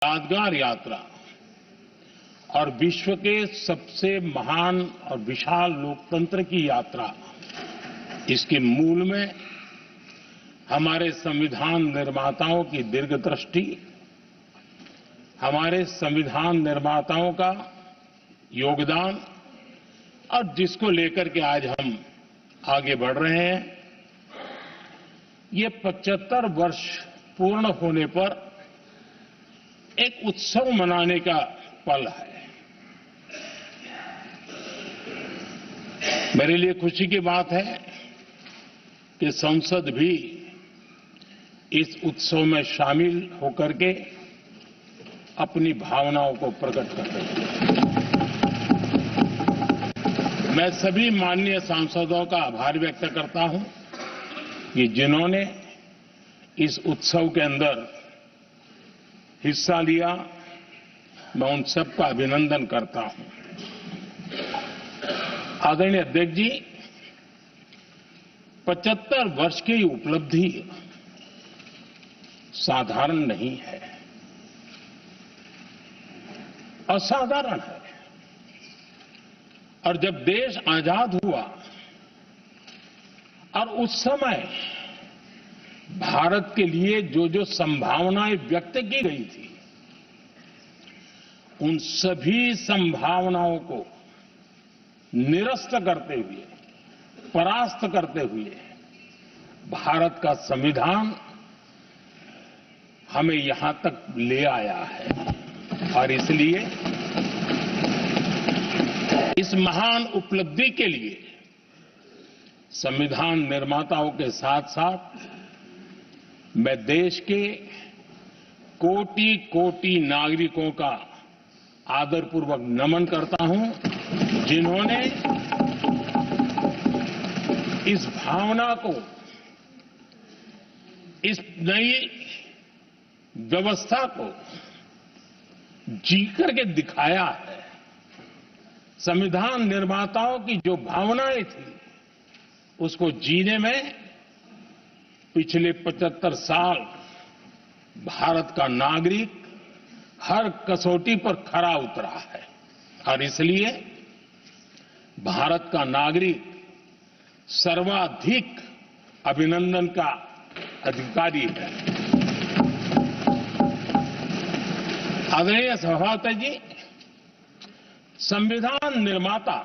यादगार यात्रा और विश्व के सबसे महान और विशाल लोकतंत्र की यात्रा, इसके मूल में हमारे संविधान निर्माताओं की दीर्घदृष्टि, हमारे संविधान निर्माताओं का योगदान और जिसको लेकर के आज हम आगे बढ़ रहे हैं, ये 75 वर्ष पूर्ण होने पर एक उत्सव मनाने का पल है। मेरे लिए खुशी की बात है कि संसद भी इस उत्सव में शामिल होकर के अपनी भावनाओं को प्रकट कर रही है। मैं सभी माननीय सांसदों का आभार व्यक्त करता हूं कि जिन्होंने इस उत्सव के अंदर हिस्सा लिया। मैं उन सबका अभिनंदन करता हूं। आदरणीय अध्यक्ष जी, 75 वर्ष की उपलब्धि साधारण नहीं है, असाधारण है। और जब देश आजाद हुआ और उस समय भारत के लिए जो जो संभावनाएं व्यक्त की गई थी, उन सभी संभावनाओं को निरस्त करते हुए, परास्त करते हुए भारत का संविधान हमें यहां तक ले आया है। और इसलिए इस महान उपलब्धि के लिए संविधान निर्माताओं के साथ साथ मैं देश के कोटि कोटि नागरिकों का आदरपूर्वक नमन करता हूं, जिन्होंने इस भावना को, इस नई व्यवस्था को जी करके दिखाया है। संविधान निर्माताओं की जो भावनाएं थी, उसको जीने में पिछले 75 साल भारत का नागरिक हर कसौटी पर खरा उतरा है। और इसलिए भारत का नागरिक सर्वाधिक अभिनंदन का अधिकारी है। आदरणीय सभापति जी, संविधान निर्माता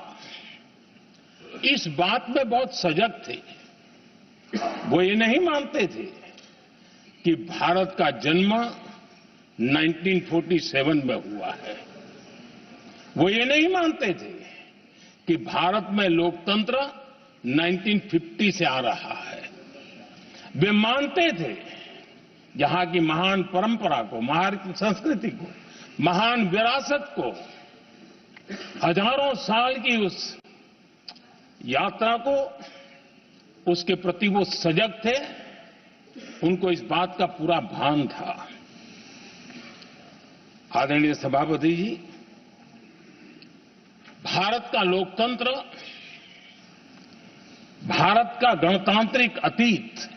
इस बात में बहुत सजग थे। वो ये नहीं मानते थे कि भारत का जन्म 1947 में हुआ है। वो ये नहीं मानते थे कि भारत में लोकतंत्र 1950 से आ रहा है। वे मानते थे यहां की महान परंपरा को, महान संस्कृति को, महान विरासत को, हजारों साल की उस यात्रा को, उसके प्रति वो सजग थे। उनको इस बात का पूरा भान था। आदरणीय सभापति जी, भारत का लोकतंत्र, भारत का गणतांत्रिक अतीत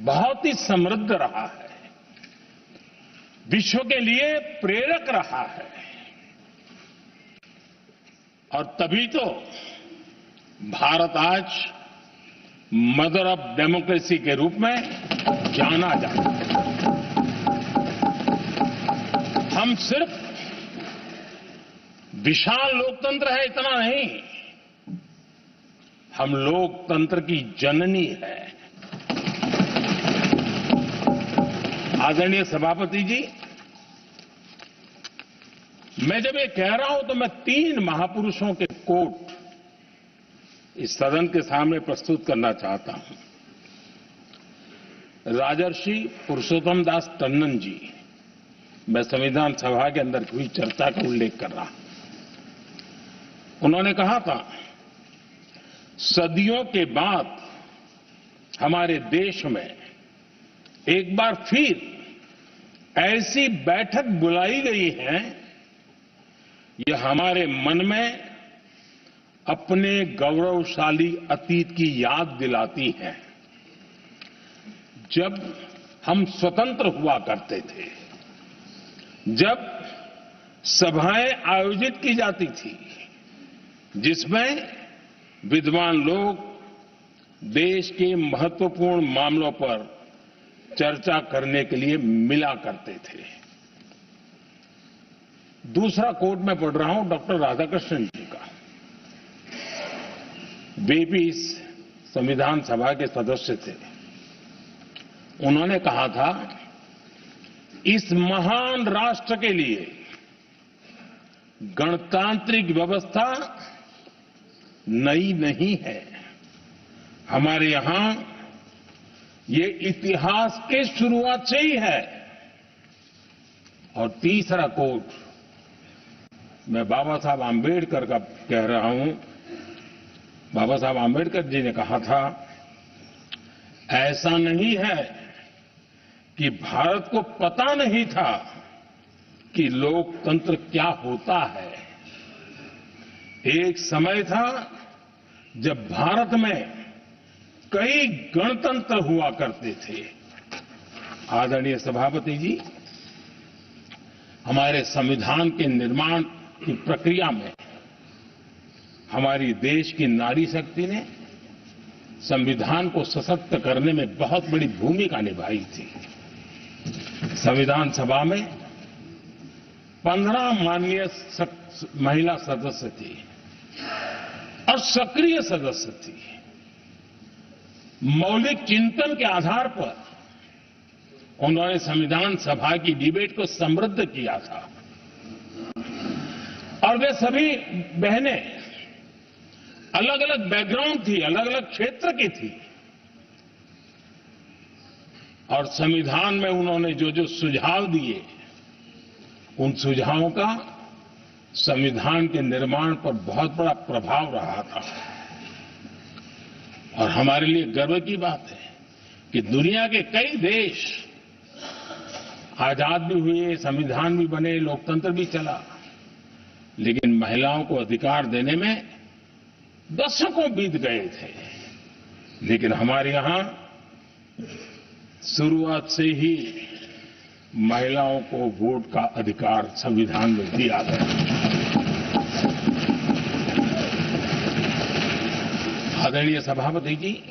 बहुत ही समृद्ध रहा है, विश्व के लिए प्रेरक रहा है। और तभी तो भारत आज मदर ऑफ डेमोक्रेसी के रूप में जाना जाता है। हम सिर्फ विशाल लोकतंत्र है इतना नहीं, हम लोकतंत्र की जननी है। आदरणीय सभापति जी, मैं जब ये कह रहा हूं तो मैं 3 महापुरुषों के कोट इस सदन के सामने प्रस्तुत करना चाहता हूं। राजर्षि पुरुषोत्तम दास टंडन जी, मैं संविधान सभा के अंदर हुई चर्चा का उल्लेख कर रहा हूं। उन्होंने कहा था, सदियों के बाद हमारे देश में एक बार फिर ऐसी बैठक बुलाई गई है, यह हमारे मन में अपने गौरवशाली अतीत की याद दिलाती है। जब हम स्वतंत्र हुआ करते थे, जब सभाएं आयोजित की जाती थी जिसमें विद्वान लोग देश के महत्वपूर्ण मामलों पर चर्चा करने के लिए मिला करते थे। दूसरा कोट मैं पढ़ रहा हूं डॉक्टर राधाकृष्णन जी का। वे भी इस संविधान सभा के सदस्य थे। उन्होंने कहा था, इस महान राष्ट्र के लिए गणतांत्रिक व्यवस्था नई नहीं है। हमारे यहां ये इतिहास के शुरुआत से ही है। और तीसरा कोट मैं बाबा साहब आंबेडकर का कह रहा हूं। बाबा साहब आंबेडकर जी ने कहा था, ऐसा नहीं है कि भारत को पता नहीं था कि लोकतंत्र क्या होता है। एक समय था जब भारत में कई गणतंत्र हुआ करते थे। आदरणीय सभापति जी, हमारे संविधान के निर्माण की प्रक्रिया में हमारी देश की नारी शक्ति ने संविधान को सशक्त करने में बहुत बड़ी भूमिका निभाई थी। संविधान सभा में 15 माननीय महिला सदस्य थी और सक्रिय सदस्य थी। मौलिक चिंतन के आधार पर उन्होंने संविधान सभा की डिबेट को समृद्ध किया था। और वे सभी बहनें अलग अलग बैकग्राउंड थी, अलग अलग क्षेत्र की थी। और संविधान में उन्होंने जो जो सुझाव दिए, उन सुझावों का संविधान के निर्माण पर बहुत बड़ा प्रभाव रहा था। और हमारे लिए गर्व की बात है कि दुनिया के कई देश आजाद भी हुए, संविधान भी बने, लोकतंत्र भी चला, लेकिन महिलाओं को अधिकार देने में दशकों बीत गए थे। लेकिन हमारे यहां शुरुआत से ही महिलाओं को वोट का अधिकार संविधान में दिया गया। आदरणीय सभापति जी,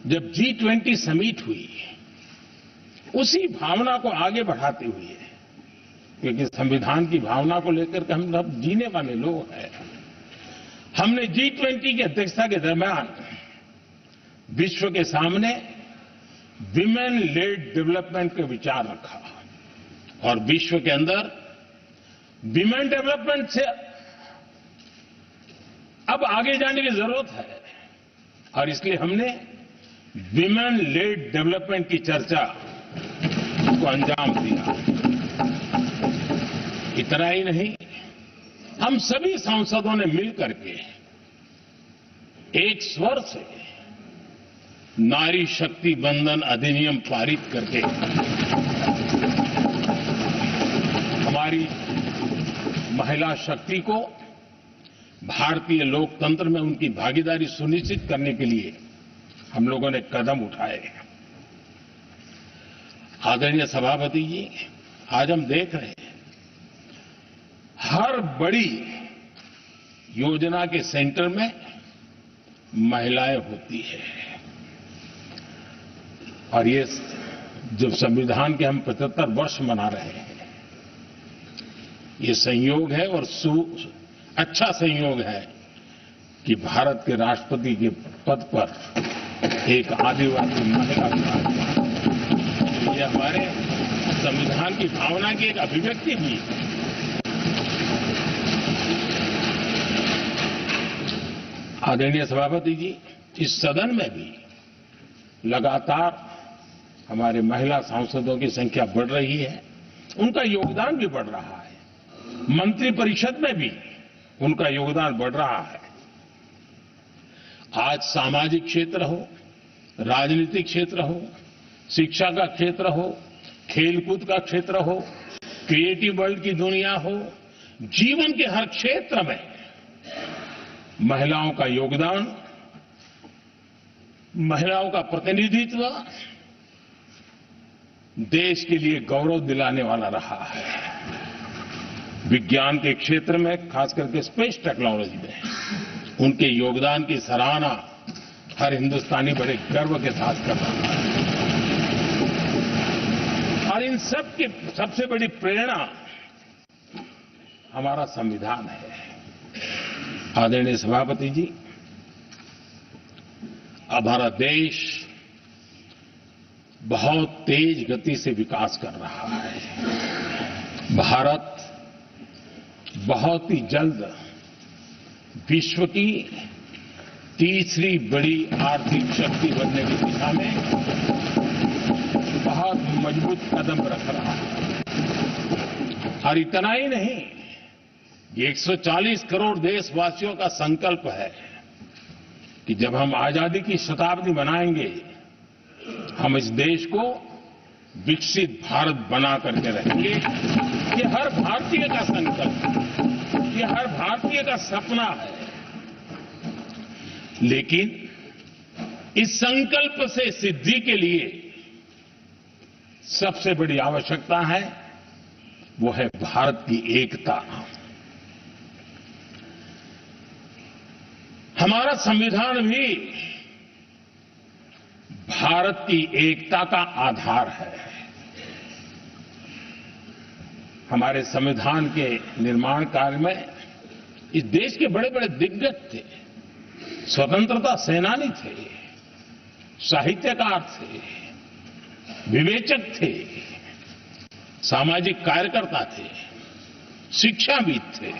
जब G20 समिट हुई, उसी भावना को आगे बढ़ाते हुए, क्योंकि संविधान की भावना को लेकर के हम सब जीने वाले लोग हैं, हमने G20 की अध्यक्षता के दरमियान विश्व के सामने विमेन लेड डेवलपमेंट का विचार रखा। और विश्व के अंदर विमेन डेवलपमेंट से अब आगे जाने की जरूरत है। और इसलिए हमने विमेन लेड डेवलपमेंट की चर्चा को अंजाम दिया। इतना ही नहीं, हम सभी सांसदों ने मिलकर के एक स्वर से नारी शक्ति बंधन अधिनियम पारित करके हमारी महिला शक्ति को भारतीय लोकतंत्र में उनकी भागीदारी सुनिश्चित करने के लिए हम लोगों ने कदम उठाए। आदरणीय सभापति जी, आज हम देख रहे हैं हर बड़ी योजना के सेंटर में महिलाएं होती है। और ये जो संविधान के हम 75 वर्ष मना रहे हैं, ये संयोग है और अच्छा संयोग है कि भारत के राष्ट्रपति के पद पर एक आदिवासी महिला है। ये हमारे संविधान की भावना की एक अभिव्यक्ति भी है। आदरणीय सभापति जी, इस सदन में भी लगातार हमारे महिला सांसदों की संख्या बढ़ रही है, उनका योगदान भी बढ़ रहा है। मंत्रिपरिषद में भी उनका योगदान बढ़ रहा है। आज सामाजिक क्षेत्र हो, राजनीतिक क्षेत्र हो, शिक्षा का क्षेत्र हो, खेलकूद का क्षेत्र हो, क्रिएटिव वर्ल्ड की दुनिया हो, जीवन के हर क्षेत्र में महिलाओं का योगदान, महिलाओं का प्रतिनिधित्व देश के लिए गौरव दिलाने वाला रहा है। विज्ञान के क्षेत्र में, खास करके स्पेस टेक्नोलॉजी में उनके योगदान की सराहना हर हिंदुस्तानी बड़े गर्व के साथ कर रहा है। और इन सब की सबसे बड़ी प्रेरणा हमारा संविधान है। आदरणीय सभापति जी, हमारा देश बहुत तेज गति से विकास कर रहा है। भारत बहुत ही जल्द विश्व की तीसरी बड़ी आर्थिक शक्ति बनने की दिशा में बहुत मजबूत कदम रख रहा है। और इतना ही नहीं, ये 140 करोड़ देशवासियों का संकल्प है कि जब हम आजादी की शताब्दी मनाएंगे, हम इस देश को विकसित भारत बना करके रहेंगे। ये हर भारतीय का संकल्प है, ये हर भारतीय का सपना है। लेकिन इस संकल्प से सिद्धि के लिए सबसे बड़ी आवश्यकता है, वो है भारत की एकता। हमारा संविधान भी भारत की एकता का आधार है। हमारे संविधान के निर्माण कार्य में इस देश के बड़े बड़े दिग्गज थे, स्वतंत्रता सेनानी थे, साहित्यकार थे, विवेचक थे, सामाजिक कार्यकर्ता थे, शिक्षाविद थे,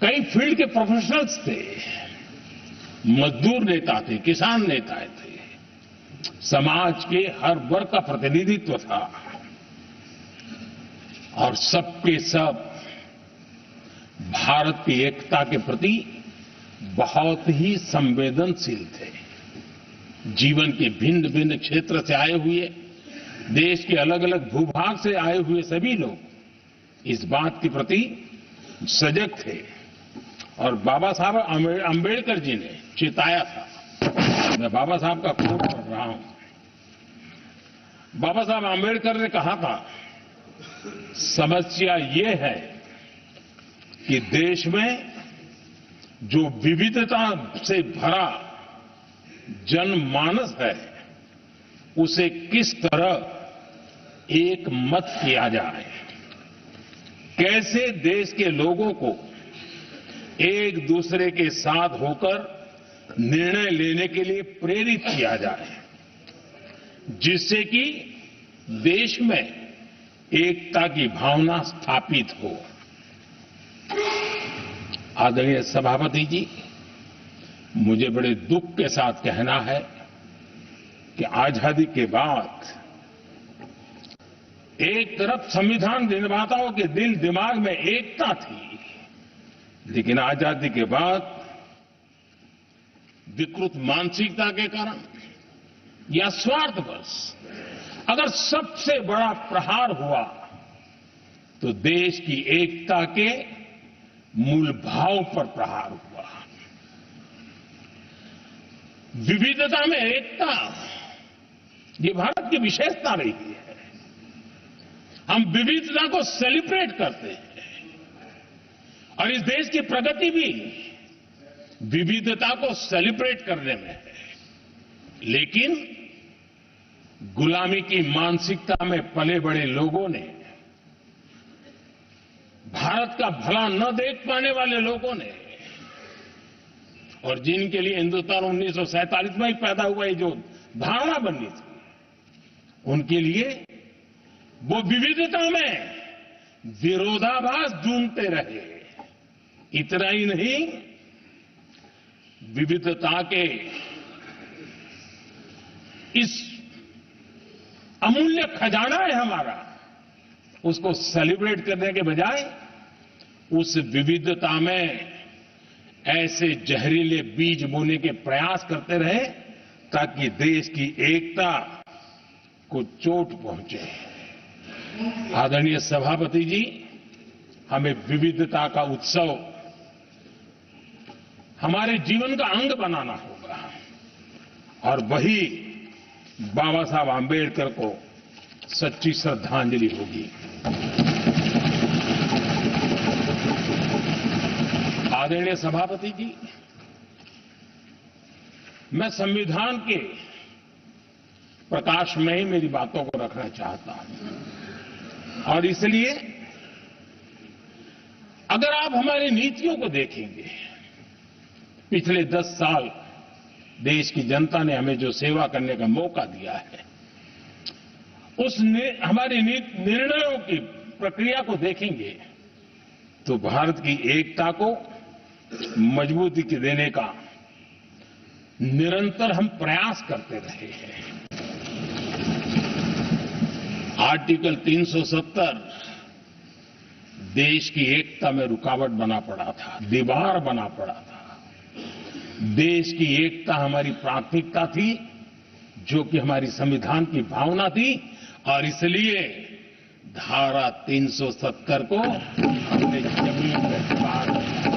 कई फील्ड के प्रोफेशनल्स थे, मजदूर नेता थे, किसान नेता थे, समाज के हर वर्ग का प्रतिनिधित्व था और सबके सब भारत की एकता के प्रति बहुत ही संवेदनशील थे। जीवन के भिन्न भिन्न क्षेत्र से आए हुए, देश के अलग अलग भूभाग से आए हुए सभी लोग इस बात के प्रति सजग थे। और बाबा साहब अंबेडकर जी ने चिताया था। मैं बाबा साहब का कोट पढ़ रहा हूं। बाबा साहब अंबेडकर ने कहा था, समस्या ये है कि देश में जो विविधता से भरा जनमानस है, उसे किस तरह एक मत किया जाए, कैसे देश के लोगों को एक दूसरे के साथ होकर निर्णय लेने के लिए प्रेरित किया जाए, जिससे कि देश में एकता की भावना स्थापित हो। आदरणीय सभापति जी, मुझे बड़े दुख के साथ कहना है कि आजादी के बाद एक तरफ संविधान निर्माताओं के दिल दिमाग में एकता थी, लेकिन आजादी के बाद विकृत मानसिकता के कारण या स्वार्थवश अगर सबसे बड़ा प्रहार हुआ तो देश की एकता के मूल भाव पर प्रहार हुआ। विविधता में एकता, ये भारत की विशेषता रही है। हम विविधता को सेलिब्रेट करते हैं और इस देश की प्रगति भी विविधता को सेलिब्रेट करने में है। लेकिन गुलामी की मानसिकता में पले बड़े लोगों ने, भारत का भला न देख पाने वाले लोगों ने, और जिनके लिए हिंदुस्तान 1947 में ही पैदा हुआ, ये जो धारणा बननी थी, उनके लिए वो विविधता में विरोधाभास ढूंढते रहे। इतना ही नहीं, विविधता के इस अमूल्य खजाना है हमारा, उसको सेलिब्रेट करने के बजाय उस विविधता में ऐसे जहरीले बीज बोने के प्रयास करते रहे ताकि देश की एकता को चोट पहुंचे। आदरणीय सभापति जी, हमें विविधता का उत्सव हमारे जीवन का अंग बनाना होगा और वही बाबा साहब आंबेडकर को सच्ची श्रद्धांजलि होगी। आदरणीय सभापति जी, मैं संविधान के प्रकाश में ही मेरी बातों को रखना चाहता हूं और इसलिए अगर आप हमारी नीतियों को देखेंगे, पिछले 10 साल देश की जनता ने हमें जो सेवा करने का मौका दिया है, हमारी निर्णयों की प्रक्रिया को देखेंगे तो भारत की एकता को मजबूती देने का निरंतर हम प्रयास करते रहे हैं। आर्टिकल 370 देश की एकता में रुकावट बना पड़ा था, दीवार बना पड़ा था। देश की एकता हमारी प्राथमिकता थी, जो कि हमारी संविधान की भावना थी और इसलिए धारा 370 को हमने जमीन पर उतार दिया,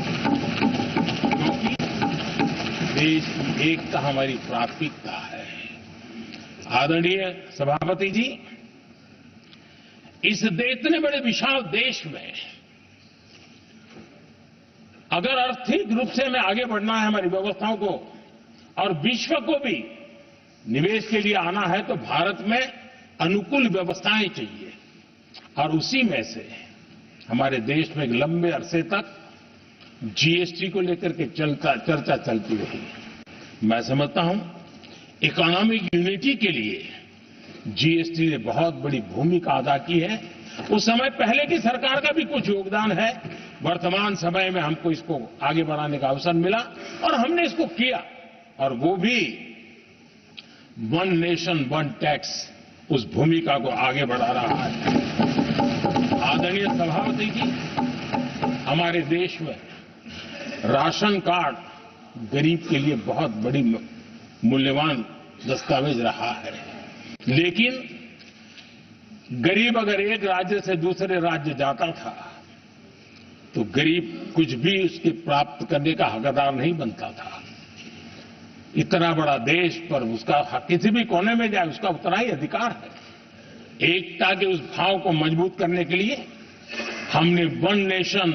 क्योंकि देश की एकता हमारी प्राथमिकता है। आदरणीय सभापति जी, इस इतने बड़े विशाल देश में अगर आर्थिक रूप से हमें आगे बढ़ना है, हमारी व्यवस्थाओं को और विश्व को भी निवेश के लिए आना है, तो भारत में अनुकूल व्यवस्थाएं चाहिए और उसी में से हमारे देश में एक लंबे अरसे तक जीएसटी को लेकर के चर्चा चलती रही। मैं समझता हूं इकोनॉमिक यूनिटी के लिए जीएसटी ने बहुत बड़ी भूमिका अदा की है। उस समय पहले की सरकार का भी कुछ योगदान है। वर्तमान समय में हमको इसको आगे बढ़ाने का अवसर मिला और हमने इसको किया और वो भी वन नेशन वन टैक्स उस भूमिका को आगे बढ़ा रहा है। आदरणीय सभापति जी, हमारे देश में राशन कार्ड गरीब के लिए बहुत बड़ी मूल्यवान दस्तावेज रहा है, लेकिन गरीब अगर एक राज्य से दूसरे राज्य जाता था तो गरीब कुछ भी उसके प्राप्त करने का हकदार नहीं बनता था। इतना बड़ा देश पर उसका किसी भी कोने में जाए उसका उतना ही अधिकार है। एकता के उस भाव को मजबूत करने के लिए हमने one nation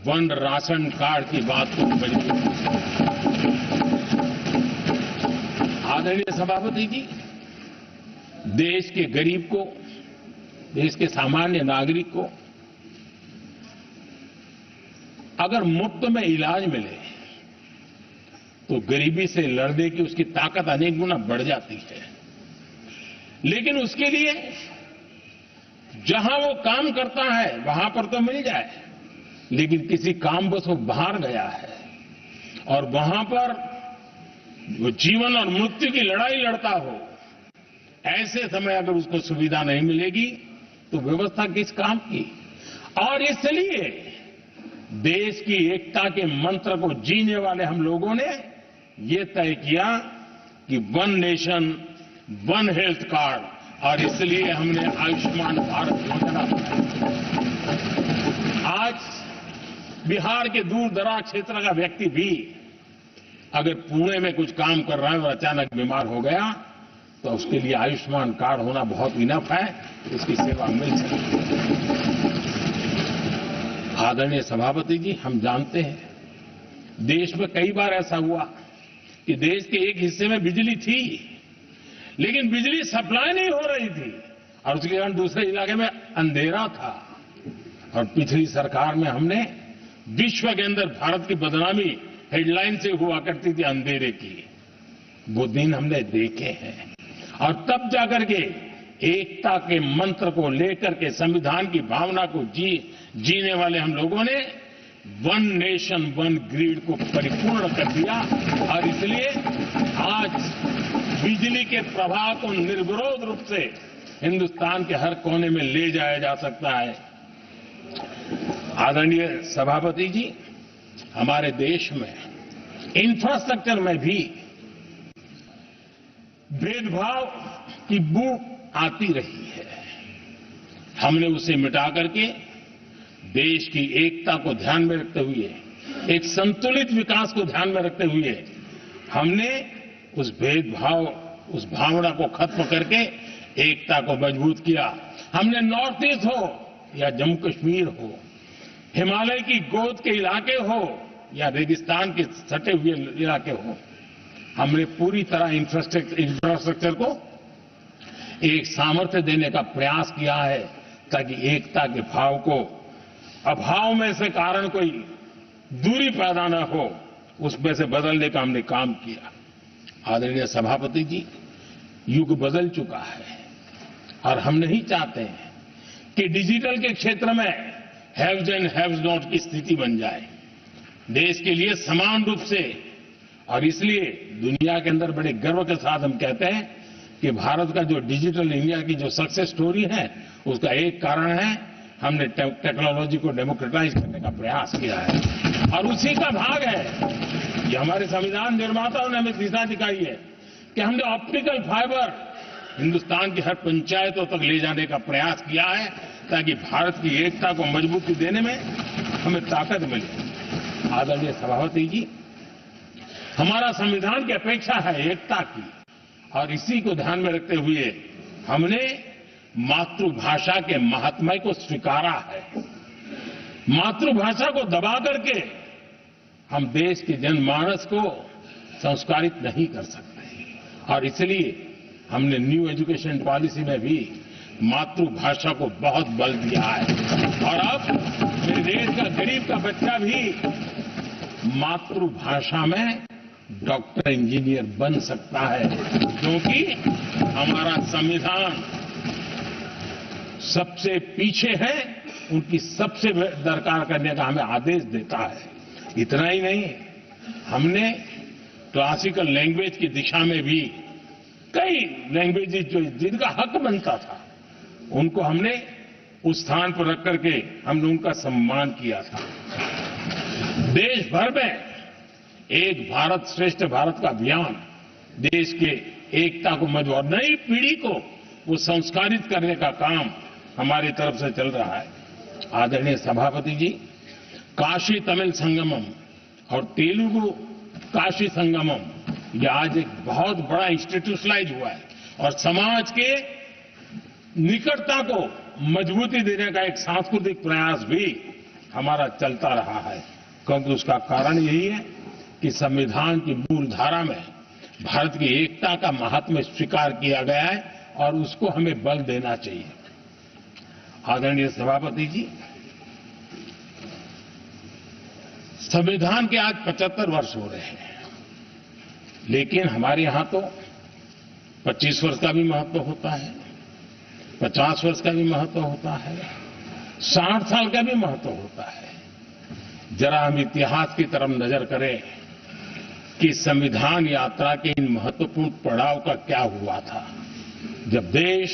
one ration card की बात को मजबूत किया। आदरणीय सभापति जी, देश के गरीब को, देश के सामान्य नागरिक को अगर मुफ्त में इलाज मिले तो गरीबी से लड़ने की उसकी ताकत अनेक गुना बढ़ जाती है। लेकिन उसके लिए जहां वो काम करता है वहां पर तो मिल जाए, लेकिन किसी काम बस वो बाहर गया है और वहां पर वो जीवन और मृत्यु की लड़ाई लड़ता हो, ऐसे समय अगर उसको सुविधा नहीं मिलेगी तो व्यवस्था किस काम की। और इसलिए देश की एकता के मंत्र को जीने वाले हम लोगों ने ये तय किया कि one nation one health card, और इसलिए हमने आयुष्मान भारत योजना बनाई। आज बिहार के दूर दराज क्षेत्र का व्यक्ति भी अगर पुणे में कुछ काम कर रहा है और अचानक बीमार हो गया तो उसके लिए आयुष्मान कार्ड होना बहुत इनफ है, उसकी सेवा मिल सकती है। आदरणीय सभापति जी, हम जानते हैं देश में कई बार ऐसा हुआ कि देश के एक हिस्से में बिजली थी लेकिन बिजली सप्लाई नहीं हो रही थी और उसके कारण दूसरे इलाके में अंधेरा था। और पिछली सरकार में हमने विश्व के अंदर भारत की बदनामी हेडलाइन से हुआ करती थी अंधेरे की, वो दिन हमने देखे हैं। और तब जाकर के एकता के मंत्र को लेकर के संविधान की भावना को जीने वाले हम लोगों ने वन नेशन वन ग्रिड को परिपूर्ण कर दिया और इसलिए आज बिजली के प्रवाह को निर्विरोध रूप से हिंदुस्तान के हर कोने में ले जाया जा सकता है। आदरणीय सभापति जी, हमारे देश में इंफ्रास्ट्रक्चर में भी भेदभाव की बू आती रही है। हमने उसे मिटा करके देश की एकता को ध्यान में रखते हुए, एक संतुलित विकास को ध्यान में रखते हुए हमने उस भेदभाव उस भावना को खत्म करके एकता को मजबूत किया। हमने नॉर्थ ईस्ट हो या जम्मू कश्मीर हो, हिमालय की गोद के इलाके हो या रेगिस्तान के सटे हुए इलाके हो, हमने पूरी तरह इंफ्रास्ट्रक्चर को एक सामर्थ्य देने का प्रयास किया है ताकि एकता के भाव को अभाव में से कारण कोई दूरी पैदा न हो, उसमें से बदलने का हमने काम किया। आदरणीय सभापति जी, युग बदल चुका है और हम नहीं चाहते हैं कि डिजिटल के क्षेत्र में हैव्स एंड हैव्स नॉट की स्थिति बन जाए। देश के लिए समान रूप से, और इसलिए दुनिया के अंदर बड़े गर्व के साथ हम कहते हैं कि भारत का जो डिजिटल इंडिया की जो सक्सेस स्टोरी है, उसका एक कारण है हमने टेक्नोलॉजी को डेमोक्रेटाइज करने का प्रयास किया है और उसी का भाग है ये हमारे संविधान निर्माताओं ने हमें दिशा दिखाई है कि हमने ऑप्टिकल फाइबर हिंदुस्तान की हर पंचायतों तक ले जाने का प्रयास किया है ताकि भारत की एकता को मजबूती देने में हमें ताकत मिले। आदरणीय सभापति जी, हमारा संविधान की अपेक्षा है एकता की, और इसी को ध्यान में रखते हुए हमने मातृभाषा के महात्म्य को स्वीकारा है। मातृभाषा को दबा करके हम देश के जनमानस को संस्कारित नहीं कर सकते और इसलिए हमने न्यू एजुकेशन पॉलिसी में भी मातृभाषा को बहुत बल दिया है और अब मेरे देश का गरीब का बच्चा भी मातृभाषा में डॉक्टर इंजीनियर बन सकता है, क्योंकि हमारा संविधान सबसे पीछे है, उनकी सबसे दरकार करने का हमें आदेश देता है। इतना ही नहीं, हमने क्लासिकल लैंग्वेज की दिशा में भी कई लैंग्वेजेज जो जिनका हक बनता था, उनको हमने उस स्थान पर रख करके हमने उनका सम्मान किया था। देश भर में एक भारत श्रेष्ठ भारत का अभियान देश के एकता को मजबूत, नई पीढ़ी को वो संस्कारित करने का काम हमारी तरफ से चल रहा है। आदरणीय सभापति जी, काशी तमिल संगमम और तेलुगु काशी संगमम ये आज एक बहुत बड़ा इंस्टीट्यूशनलाइज हुआ है और समाज के निकटता को मजबूती देने का एक सांस्कृतिक प्रयास भी हमारा चलता रहा है, क्योंकि उसका कारण यही है कि संविधान की मूल धारा में भारत की एकता का महात्म्य स्वीकार किया गया है और उसको हमें बल देना चाहिए। आदरणीय सभापति जी, संविधान के आज 75 वर्ष हो रहे हैं, लेकिन हमारे यहां तो 25 वर्ष का भी महत्व होता है, 50 वर्ष का भी महत्व होता है, 60 साल का भी महत्व होता है। जरा हम इतिहास की तरफ नजर करें कि संविधान यात्रा के इन महत्वपूर्ण पड़ाव का क्या हुआ था। जब देश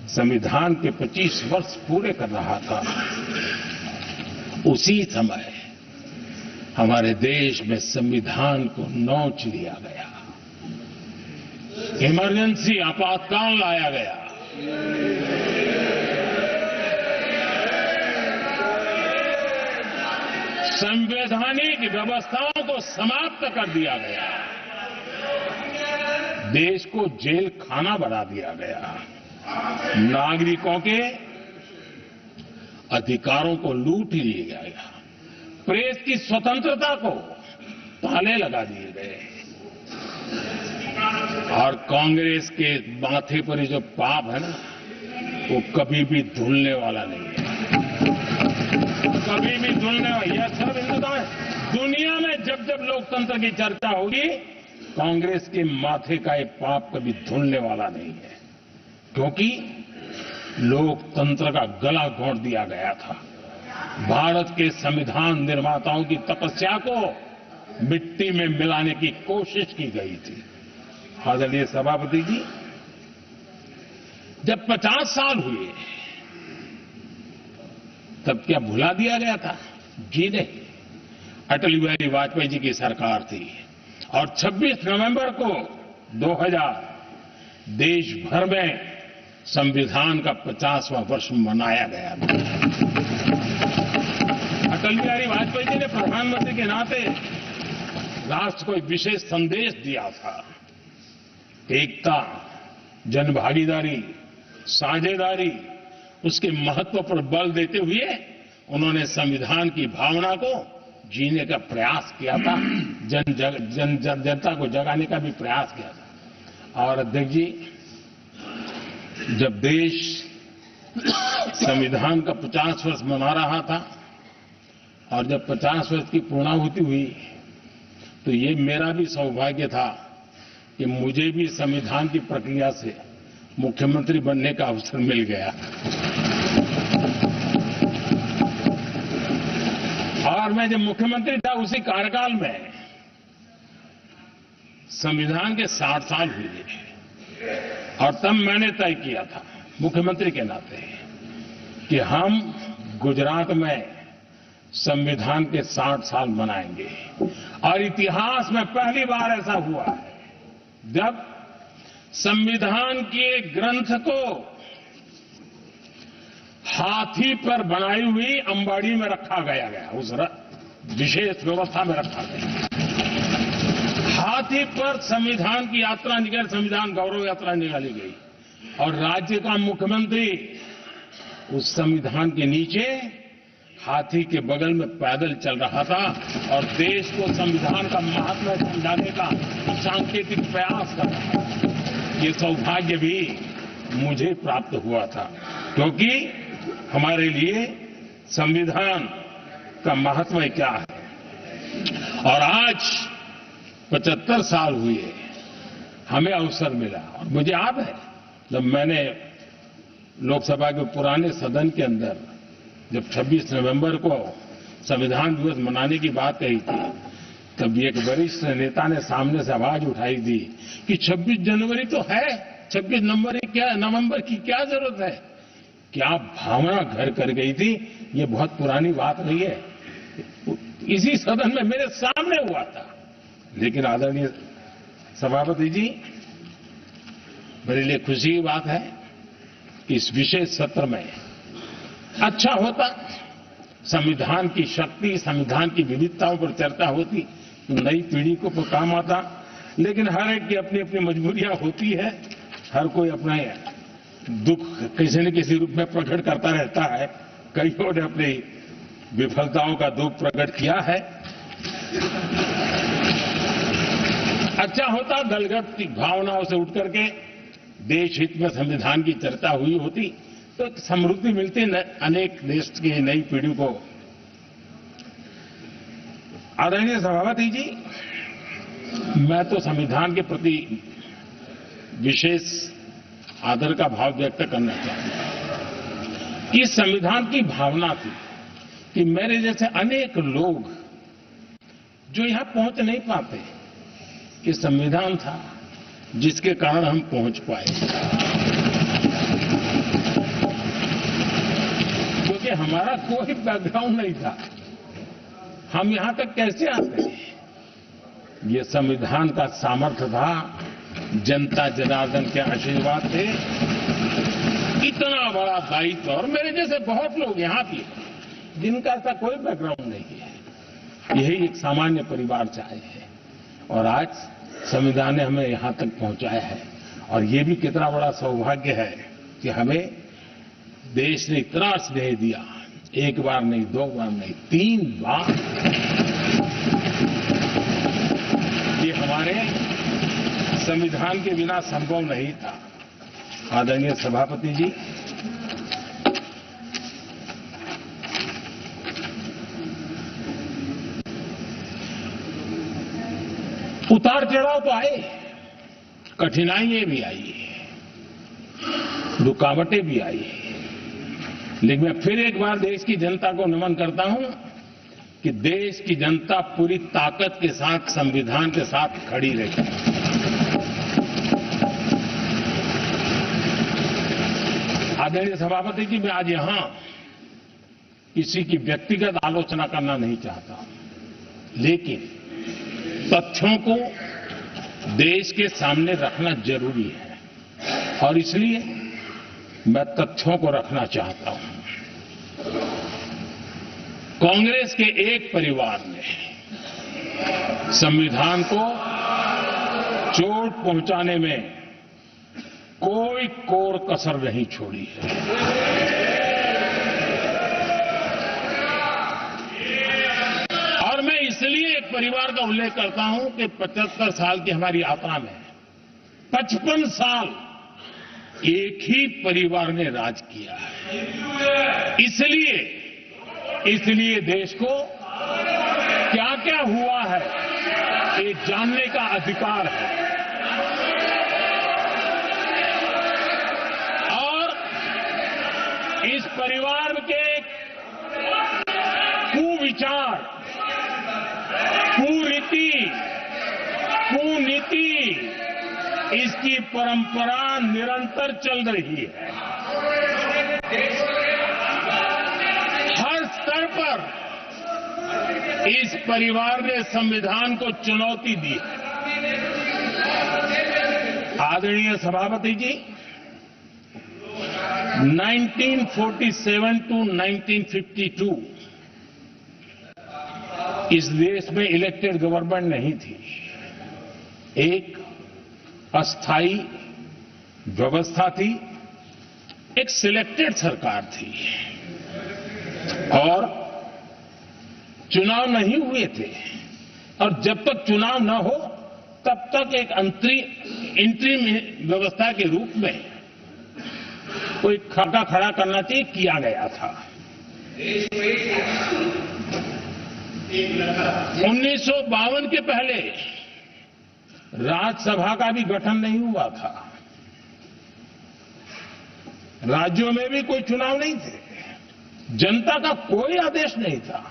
संविधान के 25 वर्ष पूरे कर रहा था, उसी समय हमारे देश में संविधान को नोच लिया गया, इमरजेंसी आपातकाल लाया गया। संवैधानिक व्यवस्थाओं को समाप्त कर दिया गया, देश को जेल खाना बना दिया गया, नागरिकों के अधिकारों को लूट लिया गया, प्रेस की स्वतंत्रता को ताले लगा दिए गए और कांग्रेस के माथे पर जो पाप है ना, वो कभी भी धुलने वाला नहीं है, कभी भी धुलने वाला। यह सब हिंदुस्तान दुनिया में जब जब लोकतंत्र की चर्चा होगी, कांग्रेस के माथे का ये पाप कभी धुलने वाला नहीं है, क्योंकि लोकतंत्र का गला घोंट दिया गया था। भारत के संविधान निर्माताओं की तपस्या को मिट्टी में मिलाने की कोशिश की गई थी। आदरणीय सभापति जी, जब 50 साल हुए तब क्या भुला दिया गया था? जी नहीं, अटल बिहारी वाजपेयी जी की सरकार थी और 26 नवंबर को 2000 देश भर में संविधान का 50वां वर्ष मनाया गया था। अटल बिहारी वाजपेयी जी ने प्रधानमंत्री के नाते राष्ट्र को एक विशेष संदेश दिया था एकता, जनभागीदारी, साझेदारी, उसके महत्व पर बल देते हुए उन्होंने संविधान की भावना को जीने का प्रयास किया था, जनता को जगाने का भी प्रयास किया था। और अध्यक्ष जी, जब देश संविधान का 50 वर्ष मना रहा था और जब 50 वर्ष की पूर्णाहुति हुई, तो ये मेरा भी सौभाग्य था कि मुझे भी संविधान की प्रक्रिया से मुख्यमंत्री बनने का अवसर मिल गया। और मैं जब मुख्यमंत्री था उसी कार्यकाल में संविधान के 60 साल हुए और तब मैंने तय किया था मुख्यमंत्री के नाते कि हम गुजरात में संविधान के 60 साल मनाएंगे। और इतिहास में पहली बार ऐसा हुआ है जब संविधान के ग्रंथ को हाथी पर बनाई हुई अंबाड़ी में रखा गया, उस विशेष व्यवस्था में रखा गया। हाथी पर संविधान की यात्रा निकल, संविधान गौरव यात्रा निकाली गई और राज्य का मुख्यमंत्री उस संविधान के नीचे हाथी के बगल में पैदल चल रहा था और देश को संविधान का महत्व समझाने का सांकेतिक प्रयास कर रहा था। ये सौभाग्य भी मुझे प्राप्त हुआ था, क्योंकि हमारे लिए संविधान का महत्व क्या है। और आज 75 साल हुए, हमें अवसर मिला। और मुझे याद है जब मैंने लोकसभा के पुराने सदन के अंदर जब 26 नवंबर को संविधान दिवस मनाने की बात कही थी, तब एक वरिष्ठ नेता ने सामने से आवाज उठाई थी कि 26 जनवरी तो है, 26 नवंबर की क्या जरूरत है। क्या भावना घर कर गई थी, ये बहुत पुरानी बात नहीं है। इसी सदन में मेरे सामने हुआ था। लेकिन आदरणीय सभापति जी, मेरे लिए खुशी की बात है कि इस विशेष सत्र में अच्छा होता, संविधान की शक्ति, संविधान की विविधताओं पर चर्चा होती, नई पीढ़ी को काम आता। लेकिन हर एक की अपनी अपनी मजबूरियां होती है, हर कोई अपना दुख किसी न किसी रूप में प्रकट करता रहता है। कईयों ने अपनी विफलताओं का दुख प्रकट किया है। अच्छा होता दलगत भावनाओं से उठ करके देश हित में संविधान की चर्चा हुई होती, तो एक समृद्धि मिलती अनेक देश की नई पीढ़ी को। आदरणीय सभापति जी, मैं तो संविधान के प्रति विशेष आदर का भाव व्यक्त करना चाहता हूं। इस संविधान की भावना थी कि मेरे जैसे अनेक लोग जो यहां पहुंच नहीं पाते, ये संविधान था जिसके कारण हम पहुंच पाए। क्योंकि हमारा कोई बैकग्राउंड नहीं था, हम यहां तक कैसे आते। ये संविधान का सामर्थ्य था, जनता जनार्दन के आशीर्वाद थे। इतना बड़ा दायित्व, और मेरे जैसे बहुत लोग यहां भी जिनका ऐसा कोई बैकग्राउंड नहीं है, यही एक सामान्य परिवार से आए हैं और आज संविधान ने हमें यहां तक पहुंचाया है। और ये भी कितना बड़ा सौभाग्य है कि हमें देश ने इतना स्नेह दिया, एक बार नहीं, 2 बार नहीं, 3 बार। ये हमारे संविधान के बिना संभव नहीं था। आदरणीय सभापति जी, उतार चढ़ाव तो आए, कठिनाइयां भी आई, रुकावटें भी आई, लेकिन मैं फिर एक बार देश की जनता को नमन करता हूं कि देश की जनता पूरी ताकत के साथ संविधान के साथ खड़ी रही। आदरणीय सभापति जी, मैं आज यहां किसी की व्यक्तिगत आलोचना करना नहीं चाहता, लेकिन तथ्यों को देश के सामने रखना जरूरी है और इसलिए मैं तथ्यों को रखना चाहता हूं। कांग्रेस के एक परिवार ने संविधान को चोट पहुंचाने में कोई कोर कसर नहीं छोड़ी है। और मैं इसलिए एक परिवार का उल्लेख करता हूं कि 75 साल की हमारी यात्रा में 55 साल एक ही परिवार ने राज किया है। इसलिए देश को क्या क्या हुआ है ये जानने का अधिकार है। और इस परिवार के कुविचार, कुरीति, कुनीति, इसकी परंपरा निरंतर चल रही है। हर स्तर पर इस परिवार ने संविधान को चुनौती दी है। आदरणीय सभापति जी, 1947 टू 1952 इस देश में इलेक्टेड गवर्नमेंट नहीं थी। एक अस्थायी व्यवस्था थी, एक सिलेक्टेड सरकार थी और चुनाव नहीं हुए थे। और जब तक चुनाव न हो तब तक एक इंटरिम व्यवस्था के रूप में कोई खाका खड़ा करना चाहिए, किया गया था। 1952 के पहले राज्यसभा का भी गठन नहीं हुआ था। राज्यों में भी कोई चुनाव नहीं थे, जनता का कोई आदेश नहीं था।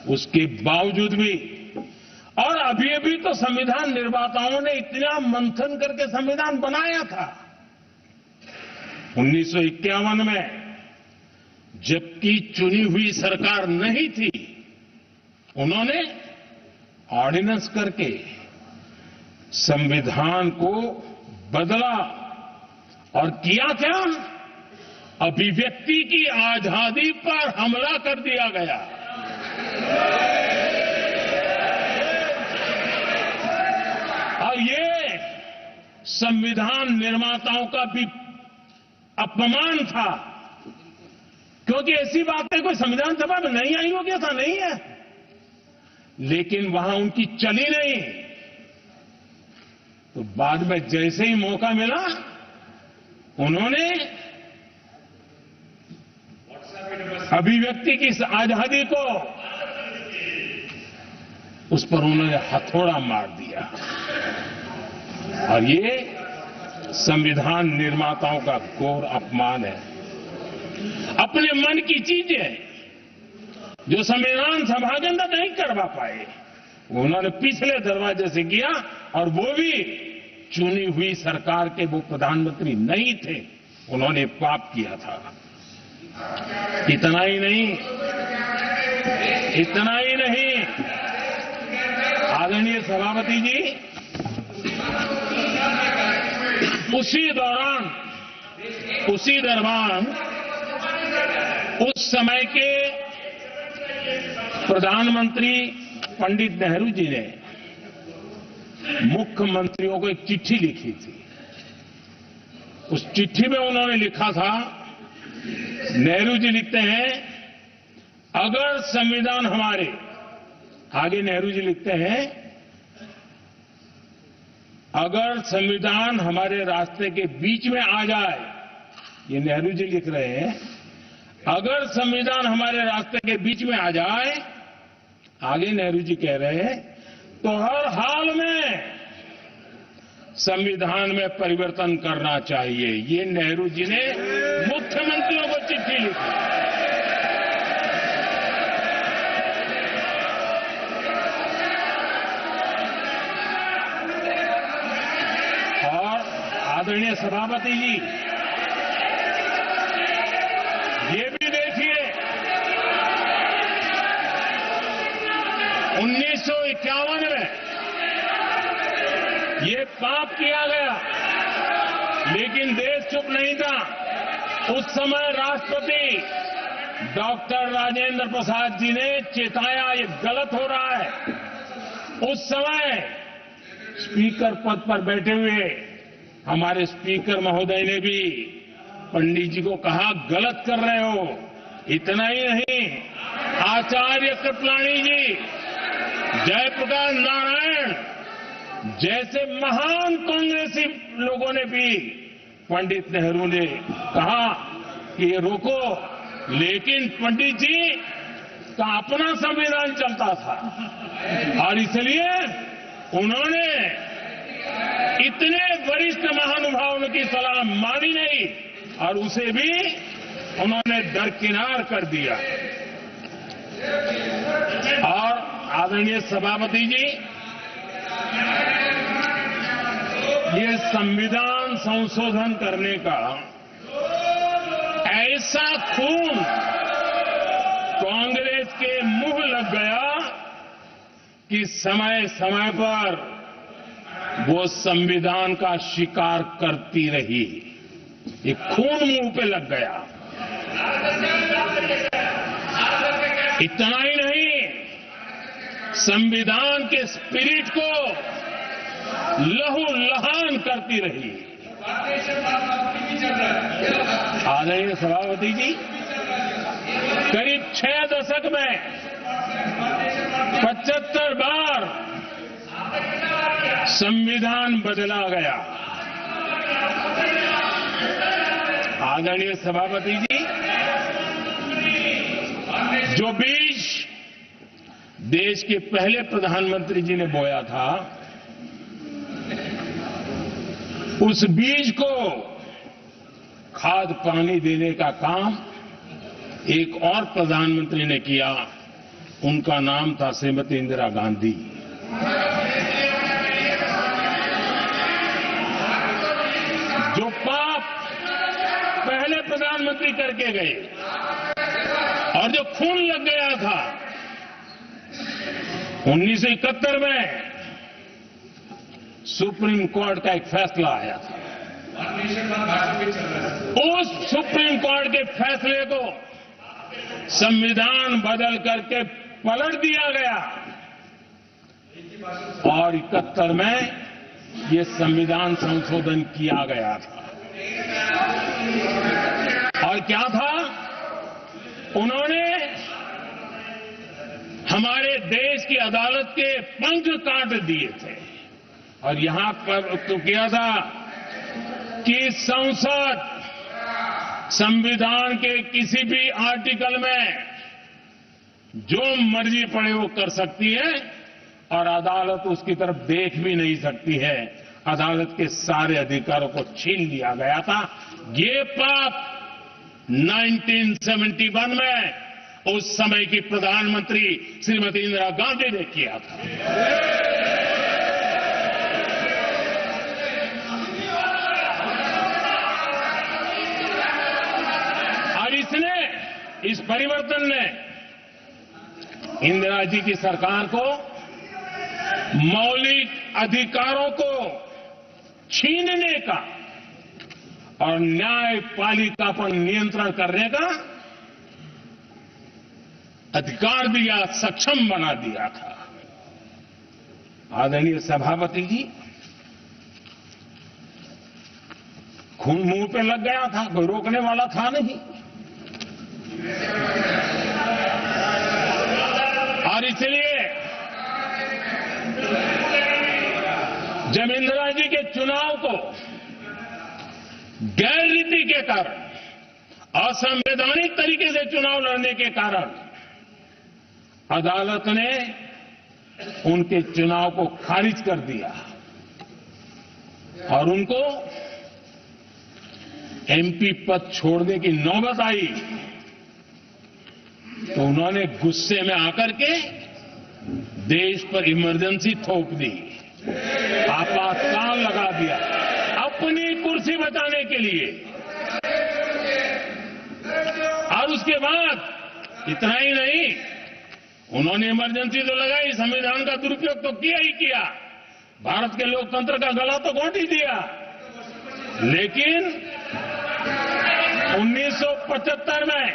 उसके बावजूद भी, और अभी तो संविधान निर्माताओं ने इतना मंथन करके संविधान बनाया था। 1951 में जबकि चुनी हुई सरकार नहीं थी, उन्होंने ऑर्डिनेंस करके संविधान को बदला और किया क्या? अभिव्यक्ति की आजादी पर हमला कर दिया गया। और ये संविधान निर्माताओं का भी अपमान था, क्योंकि ऐसी बातें कोई संविधान सभा में नहीं आई होगी, ऐसा नहीं है। लेकिन वहां उनकी चली नहीं, तो बाद में जैसे ही मौका मिला उन्होंने अभिव्यक्ति की इस आजादी को, उस पर उन्होंने हथौड़ा मार दिया। और ये संविधान निर्माताओं का घोर अपमान है। अपने मन की चीजें जो संविधान सभा के अंदर नहीं करवा पाए, उन्होंने पिछले दरवाजे से किया, और वो भी चुनी हुई सरकार के वो प्रधानमंत्री नहीं थे, उन्होंने पाप किया था। इतना ही नहीं, आदरणीय सभापति जी, उसी दौरान उस समय के प्रधानमंत्री पंडित नेहरू जी ने मुख्यमंत्रियों को एक चिट्ठी लिखी थी। उस चिट्ठी में उन्होंने लिखा था, नेहरू जी लिखते हैं, अगर संविधान हमारे, आगे नेहरू जी लिखते हैं, अगर संविधान हमारे रास्ते के बीच में आ जाए, ये नेहरू जी लिख रहे हैं, अगर संविधान हमारे रास्ते के बीच में आ जाए, आगे नेहरू जी कह रहे हैं, तो हर हाल में संविधान में परिवर्तन करना चाहिए। ये नेहरू जी ने मुख्यमंत्रियों को चिट्ठी लिखी। और आदरणीय सभापति जी, ये भी देखिए, 1951 में ये पाप किया गया, लेकिन देश चुप नहीं था। उस समय राष्ट्रपति डॉक्टर राजेंद्र प्रसाद जी ने चेताया, ये गलत हो रहा है। उस समय स्पीकर पद पर बैठे हुए हमारे स्पीकर महोदय ने भी पंडित जी को कहा, गलत कर रहे हो। इतना ही नहीं, आचार्य कृपलानी जी, जयप्रकाश नारायण जैसे महान कांग्रेसी लोगों ने भी पंडित नेहरू ने कहा कि ये रोको, लेकिन पंडित जी का अपना संविधान चलता था और इसलिए उन्होंने इतने वरिष्ठ महानुभावों की सलाह मानी नहीं और उसे भी उन्होंने दरकिनार कर दिया। और आदरणीय सभापति जी, ये संविधान संशोधन करने का ऐसा खून कांग्रेस के मुंह लग गया कि समय समय पर वो संविधान का शिकार करती रही। ये खून मुंह पे लग गया। इतना ही नहीं, संविधान के स्पिरिट को लहूलुहान करती रही। आदरणीय सभापति जी, करीब 6 दशक में 75 बार संविधान बदला गया। आदरणीय सभापति जी, जो बीज देश के पहले प्रधानमंत्री जी ने बोया था, उस बीज को खाद पानी देने का काम एक और प्रधानमंत्री ने किया। उनका नाम था श्रीमती इंदिरा गांधी। जो पाप पहले प्रधानमंत्री करके गए और जो खून लग गया था 1971 में, सुप्रीम कोर्ट का एक फैसला आया था। उस सुप्रीम कोर्ट के फैसले को संविधान बदल करके पलट दिया गया और 71 में ये संविधान संशोधन किया गया था। और क्या था, उन्होंने हमारे देश की अदालत के पंख काट दिए थे और यहां पर तो किया था कि संसद संविधान के किसी भी आर्टिकल में जो मर्जी पड़े वो कर सकती है और अदालत उसकी तरफ देख भी नहीं सकती है। अदालत के सारे अधिकारों को छीन लिया गया था। ये पाप 1971 में उस समय की प्रधानमंत्री श्रीमती इंदिरा गांधी ने किया था। और इस परिवर्तन ने इंदिरा जी की सरकार को मौलिक अधिकारों को छीनने का और न्यायपालिका पर नियंत्रण करने का अधिकार दिया, सक्षम बना दिया था। आदरणीय सभापति जी, खून मुंह पे लग गया था, कोई रोकने वाला था नहीं। और इसलिए जब इंदिरा जी के चुनाव को गैर रीति के कारण, असंवैधानिक तरीके से चुनाव लड़ने के कारण अदालत ने उनके चुनाव को खारिज कर दिया और उनको एमपी पद छोड़ने की नौबत आई, तो उन्होंने गुस्से में आकर के देश पर इमरजेंसी थोप दी, आपातकाल लगा दिया अपनी कुर्सी बचाने के लिए। और उसके बाद इतना ही नहीं, उन्होंने इमरजेंसी तो लगाई, संविधान का दुरुपयोग तो किया ही किया, भारत के लोकतंत्र का गला तो घोंट ही दिया। लेकिन 1975 में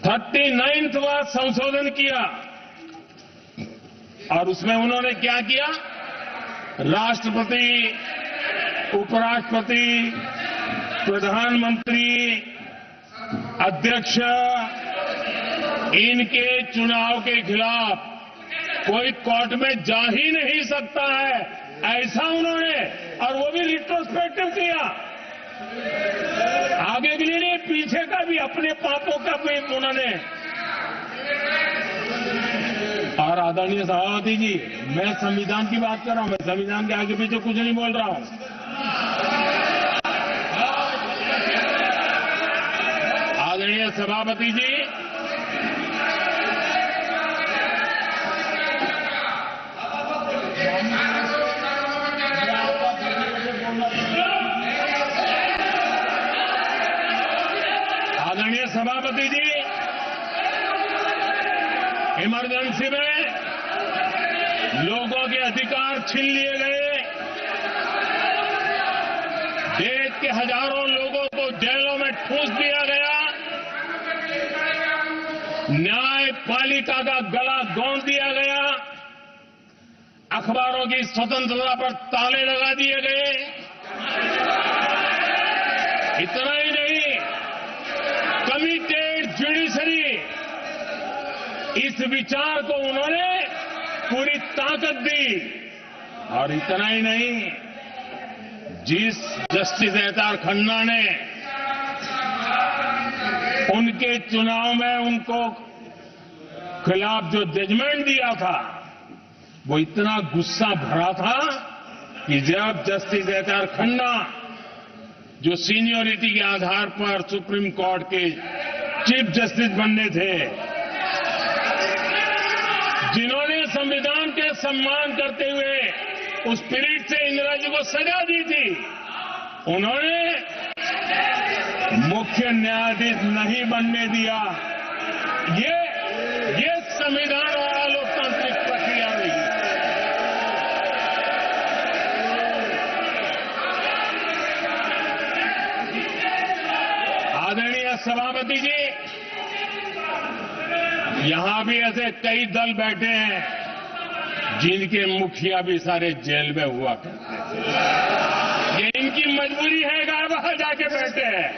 39वां संशोधन किया और उसमें उन्होंने क्या किया, राष्ट्रपति उपराष्ट्रपति, प्रधानमंत्री, अध्यक्ष, इनके चुनाव के खिलाफ कोई कोर्ट में जा ही नहीं सकता है, ऐसा उन्होंने, और वो भी रिट्रोस्पेक्टिव किया। आगे के लिए नहीं, पीछे का भी, अपने पापों का भी उन्होंने। और आदरणीय सभापति जी, मैं संविधान की बात कर रहा हूं, मैं संविधान के आगे पीछे कुछ नहीं बोल रहा हूं। आदरणीय सभापति जी, आदरणीय सभापति जी, इमरजेंसी में लोगों के अधिकार छीन लिए गए, देश के हजारों लोगों को जेलों में ठूंस दिया गया, न्यायपालिका का गला दौड़ दिया गया, अखबारों की स्वतंत्रता पर ताले लगा दिए गए। इतना ही नहीं, कमिटेड जुडिशरी, इस विचार को उन्होंने पूरी ताकत दी। और इतना ही नहीं, जिस जस्टिस एहतार खन्ना ने उनके चुनाव में उनको खिलाफ जो जजमेंट दिया था, वो इतना गुस्सा भरा था कि जब जस्टिस एहतार खन्ना, जो सीनियरिटी के आधार पर सुप्रीम कोर्ट के चीफ जस्टिस बनने थे, जिन्होंने संविधान के सम्मान करते हुए उस पीरियड से इंदिरा जी को सजा दी थी, उन्होंने मुख्य न्यायाधीश नहीं बनने दिया। ये संविधान और लोकतांत्रिक प्रक्रिया रही। आदरणीय सभापति जी, यहां भी ऐसे कई दल बैठे हैं जिनके मुखिया भी सारे जेल में हुआ करते थे। ये इनकी मजबूरी है कि वहां जाके बैठे हैं,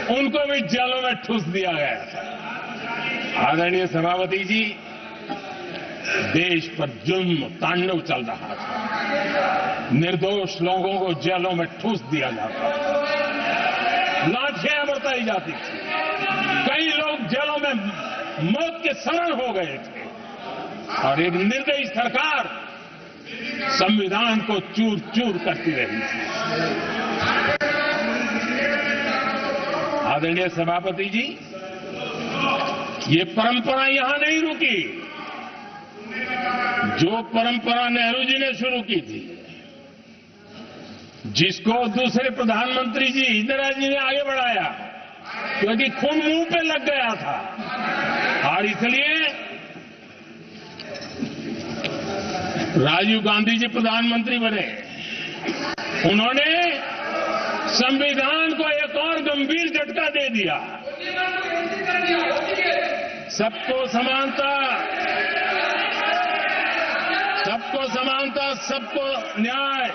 उनको भी जेलों में ठूस दिया गया था। आदरणीय सभापति जी, देश पर जुल्म तांडव चल रहा था, निर्दोष लोगों को जेलों में ठूस दिया जाता था, लाठियां बरताई जाती थी, कई लोग जेलों में मौत के शरण हो गए थे, और एक निर्दयी सरकार संविधान को चूर चूर करती रही थी। आदरणीय सभापति जी, ये परंपरा यहां नहीं रुकी। जो परंपरा नेहरू जी ने शुरू की थी, जिसको दूसरे प्रधानमंत्री जी इंदिरा जी ने आगे बढ़ाया, क्योंकि खून मुंह पे लग गया था, और इसलिए राजीव गांधी जी प्रधानमंत्री बने। उन्होंने संविधान को एक और गंभीर झटका दे दिया। सबको समानता, सबको समानता, सबको न्याय,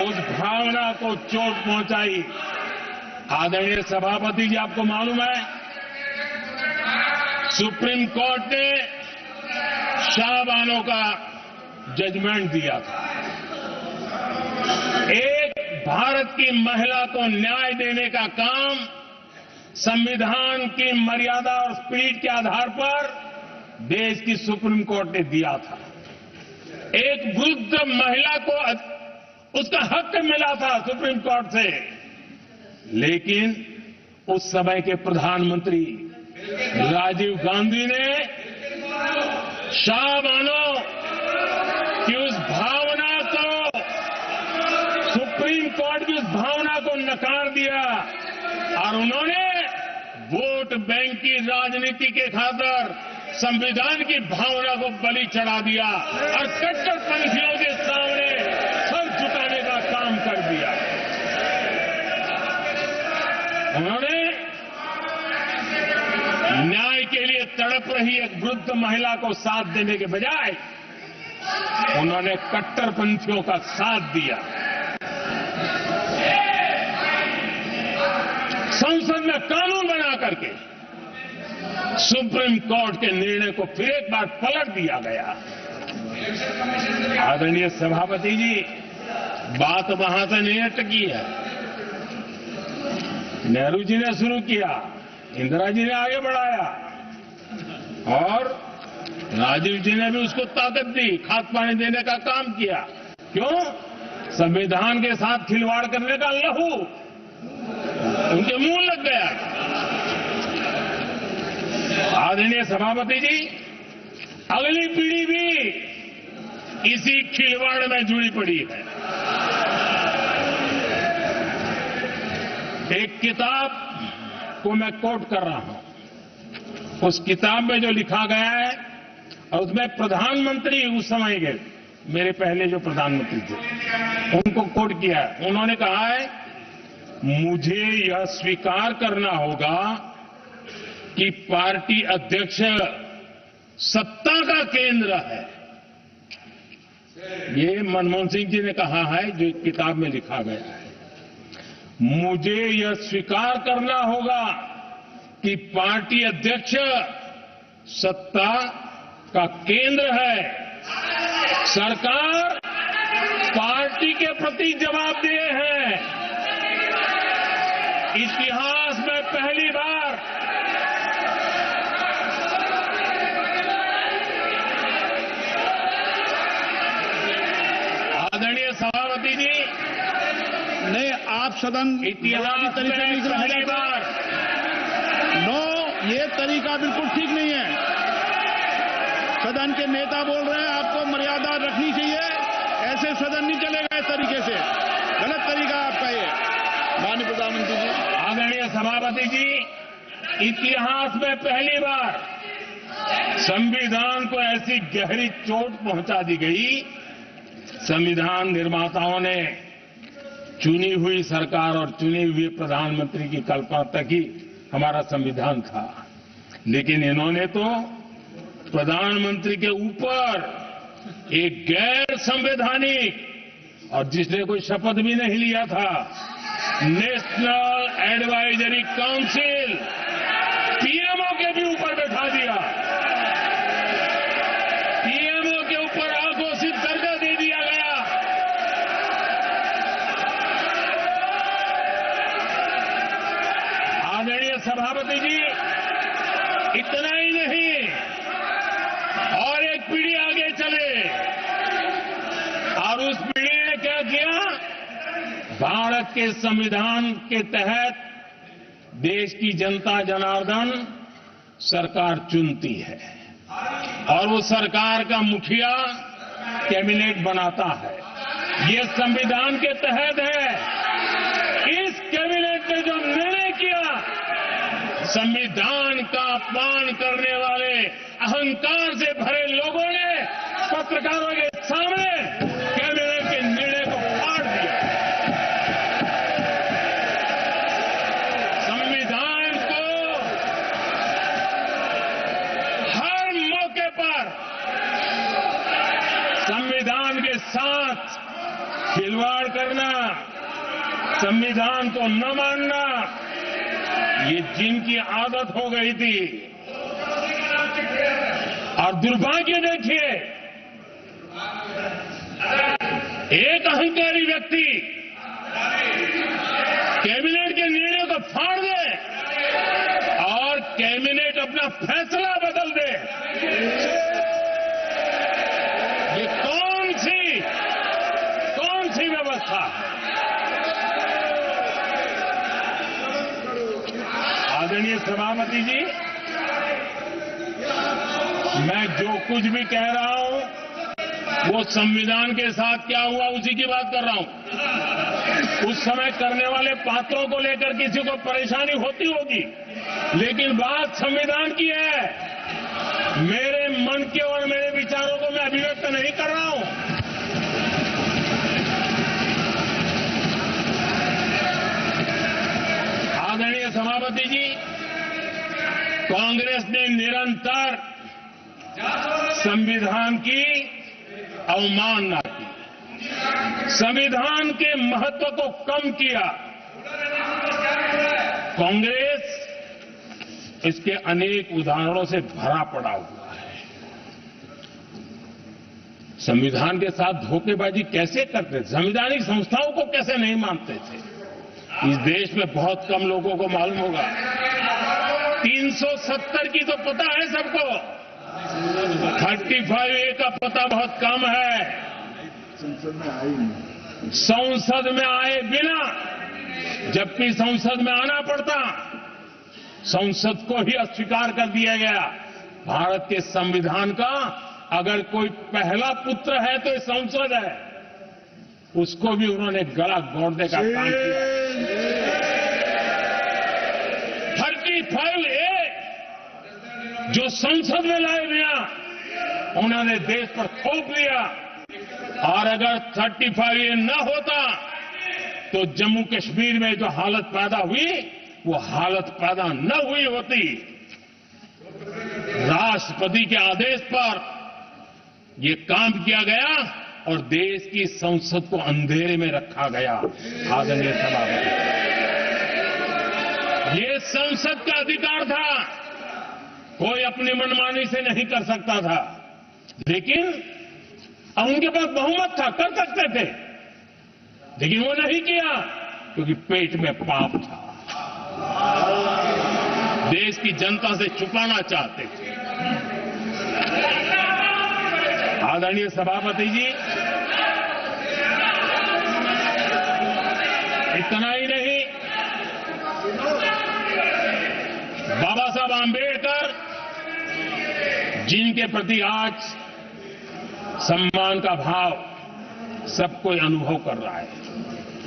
उस भावना को चोट पहुंचाई। आदरणीय सभापति जी, आपको मालूम है, सुप्रीम कोर्ट ने शाहबानो का जजमेंट दिया था। एक भारत की महिला को न्याय देने का काम संविधान की मर्यादा और स्पिरिट के आधार पर देश की सुप्रीम कोर्ट ने दिया था। एक वृद्ध महिला को उसका हक मिला था सुप्रीम कोर्ट से, लेकिन उस समय के प्रधानमंत्री राजीव गांधी ने शाहबानो की उस भावना को, सुप्रीम कोर्ट की उस भावना को नकार दिया, और उन्होंने वोट बैंक की राजनीति के खातिर संविधान की भावना को बलि चढ़ा दिया और कट्टरपंथियों के सामने सर झुकाने का काम कर दिया। उन्होंने न्याय के लिए तड़प रही एक वृद्ध महिला को साथ देने के बजाय उन्होंने कट्टरपंथियों का साथ दिया। संसद में कानून बना करके सुप्रीम कोर्ट के निर्णय को फिर एक बार पलट दिया गया। आदरणीय सभापति जी, बात वहां से नहीं अटकी है। नेहरू जी ने शुरू किया, इंदिरा जी ने आगे बढ़ाया और राजीव जी ने भी उसको ताकत दी, खाद पानी देने का काम किया। क्यों? संविधान के साथ खिलवाड़ करने का लहू उनके मुंह लग गया। आदरणीय सभापति जी, अगली पीढ़ी भी इसी खिलवाड़ में जुड़ी पड़ी है। एक किताब को मैं कोट कर रहा हूं। उस किताब में जो लिखा गया है और उसमें प्रधानमंत्री उस समय के मेरे पहले जो प्रधानमंत्री थे उनको कोट किया है। उन्होंने कहा है, मुझे यह स्वीकार करना होगा कि पार्टी अध्यक्ष सत्ता का केंद्र है। ये मनमोहन सिंह जी ने कहा है, जो किताब में लिखा गया है। मुझे यह स्वीकार करना होगा कि पार्टी अध्यक्ष सत्ता का केंद्र है। सरकार पार्टी के प्रति जवाबदेह है। इतिहास में पहली बार आदरणीय सभापति जी, नहीं, आप सदन इतिहास में पहली बार ये तरीका बिल्कुल ठीक नहीं है। सदन के नेता बोल रहे हैं, आपको मर्यादा रखनी चाहिए। ऐसे सदन नहीं चलेगा इस तरीके से, गलत तरीका आपका ये। माननीय प्रधानमंत्री जी। आदरणीय सभापति जी, इतिहास में पहली बार संविधान को ऐसी गहरी चोट पहुंचा दी गई। संविधान निर्माताओं ने चुनी हुई सरकार और चुने हुए प्रधानमंत्री की कल्पना तक ही हमारा संविधान था, लेकिन इन्होंने तो प्रधानमंत्री के ऊपर एक गैर संवैधानिक और जिसने कोई शपथ भी नहीं लिया था, नेशनल एडवाइजरी काउंसिल पीएमओ के भी ऊपर बैठा दिया। पीएमओ के ऊपर अघोषित दर्जा दे दिया गया। आदरणीय सभापति जी, इतना ही नहीं, और एक पीढ़ी आगे चले और उस पीढ़ी ने क्या किया? भारत के संविधान के तहत देश की जनता जनार्दन सरकार चुनती है और वो सरकार का मुखिया कैबिनेट बनाता है। ये संविधान के तहत है। इस कैबिनेट ने जो निर्णय किया, संविधान का अपमान करने वाले अहंकार से भरे लोगों ने पत्रकारों के सामने कैबिनेट के निर्णय को फाड़ दिया। संविधान को हर मौके पर संविधान के साथ खिलवाड़ करना, संविधान को न मानना, ये जिनकी आदत हो गई थी। और दुर्भाग्य देखिए, एक अहंकारी व्यक्ति कैबिनेट के निर्णय को फाड़ दे और कैबिनेट अपना फैसला बदल दे। ये कौन सी व्यवस्था? आदरणीय सभापति जी, मैं जो कुछ भी कह रहा हूं वो संविधान के साथ क्या हुआ उसी की बात कर रहा हूं। उस समय करने वाले पात्रों को लेकर किसी को परेशानी होती होगी, लेकिन बात संविधान की है। मेरे मन के और मेरे विचारों को मैं अभिव्यक्त नहीं कर रहा हूं। आदरणीय सभापति जी, कांग्रेस ने निरंतर संविधान की अवमानना की, संविधान के महत्व को कम किया। कांग्रेस इसके अनेक उदाहरणों से भरा पड़ा हुआ है। संविधान के साथ धोखेबाजी कैसे करते थे, संवैधानिक संस्थाओं को कैसे नहीं मानते थे, इस देश में बहुत कम लोगों को मालूम होगा। 370 की तो पता है सबको, 35A का पता बहुत कम है। संसद में आए बिना, जबकि संसद में आना पड़ता, संसद को ही अस्वीकार कर दिया गया। भारत के संविधान का अगर कोई पहला पुत्र है तो ये संसद है, उसको भी उन्होंने गला घोंटने का काम किया। 35A जो संसद में लाए बिना उन्होंने देश पर थोप लिया, और अगर 35A न होता तो जम्मू कश्मीर में जो हालत पैदा हुई वो हालत पैदा न हुई होती। राष्ट्रपति के आदेश पर ये काम किया गया और देश की संसद को अंधेरे में रखा गया। आदरणीय सभापति, ये संसद का अधिकार था, कोई अपनी मनमानी से नहीं कर सकता था, लेकिन उनके पास बहुमत था, कर सकते थे, लेकिन वो नहीं किया क्योंकि पेट में पाप था, देश की जनता से छुपाना चाहते थे। आदरणीय सभापति जी, इतना ही नहीं, बाबा साहब आंबेडकर जिनके प्रति आज सम्मान का भाव सब कोई अनुभव कर रहा है,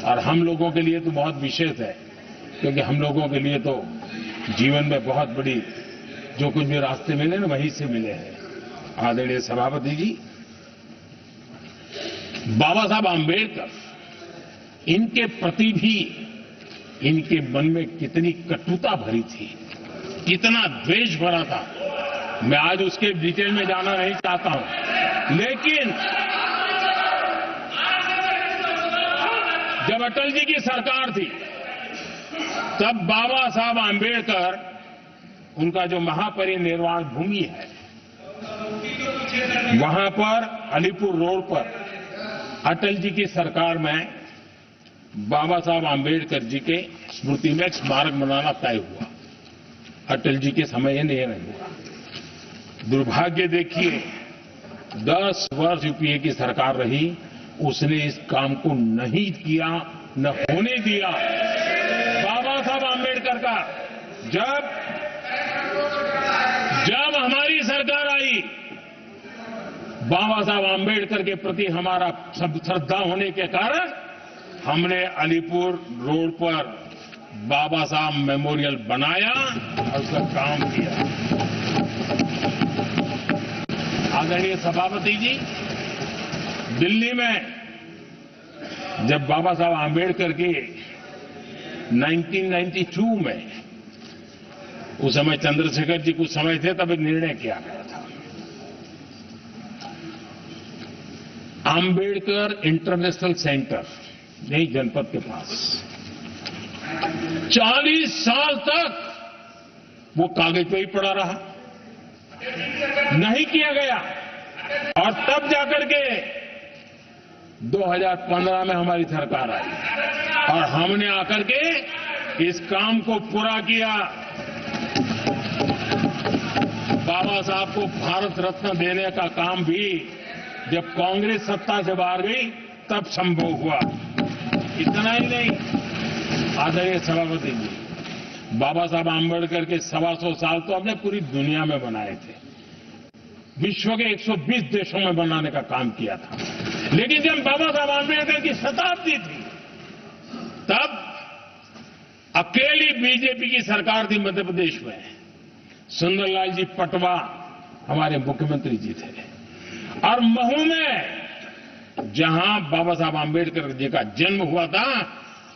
और हम लोगों के लिए तो बहुत विशेष है, क्योंकि हम लोगों के लिए तो जीवन में बहुत बड़ी जो कुछ भी रास्ते मिले ना वहीं से मिले हैं। आदरणीय सभापति जी, बाबा साहब आंबेडकर, इनके प्रति भी इनके मन में कितनी कटुता भरी थी, कितना द्वेष भरा था, मैं आज उसके डिटेल में जाना नहीं चाहता हूं, लेकिन जब अटल जी की सरकार थी तब बाबा साहब आंबेडकर, उनका जो महापरिनिर्वाण भूमि है वहां पर अलीपुर रोड पर अटल जी की सरकार में बाबा साहब आंबेडकर जी के स्मृति में एक स्मारक बनाना तय हुआ। अटल जी के समय यह नहीं हुआ। दुर्भाग्य देखिए, 10 वर्ष यूपीए की सरकार रही, उसने इस काम को नहीं किया, न होने दिया। बाबा साहब आंबेडकर का जब हमारी सरकार आई, बाबा साहब आंबेडकर के प्रति हमारा सब श्रद्धा होने के कारण हमने अलीपुर रोड पर बाबा साहब मेमोरियल बनाया और उसका काम किया। आदरणीय सभापति जी, दिल्ली में जब बाबा साहब आंबेडकर के 1992 में, उस समय चंद्रशेखर जी कुछ समय थे, तब एक निर्णय किया गया था, आंबेडकर इंटरनेशनल सेंटर यही जनपद के पास 40 साल तक वो कागज पे ही पड़ा रहा, नहीं किया गया। और तब जाकर के 2015 में हमारी सरकार आई और हमने आकर के इस काम को पूरा किया। बाबा साहब को भारत रत्न देने का काम भी जब कांग्रेस सत्ता से बाहर गई तब संभव हुआ। इतना ही नहीं, आदरणीय सभापति जी, बाबा साहब आंबेडकर के 125 साल तो हमने पूरी दुनिया में बनाए थे, विश्व के 120 देशों में बनाने का काम किया था। लेकिन जब बाबा साहब आंबेडकर की शताब्दी थी तब अकेली बीजेपी की सरकार थी मध्य प्रदेश में। सुंदरलाल जी पटवा हमारे मुख्यमंत्री जी थे, और महू में जहां बाबा साहब आंबेडकर जी का जन्म हुआ था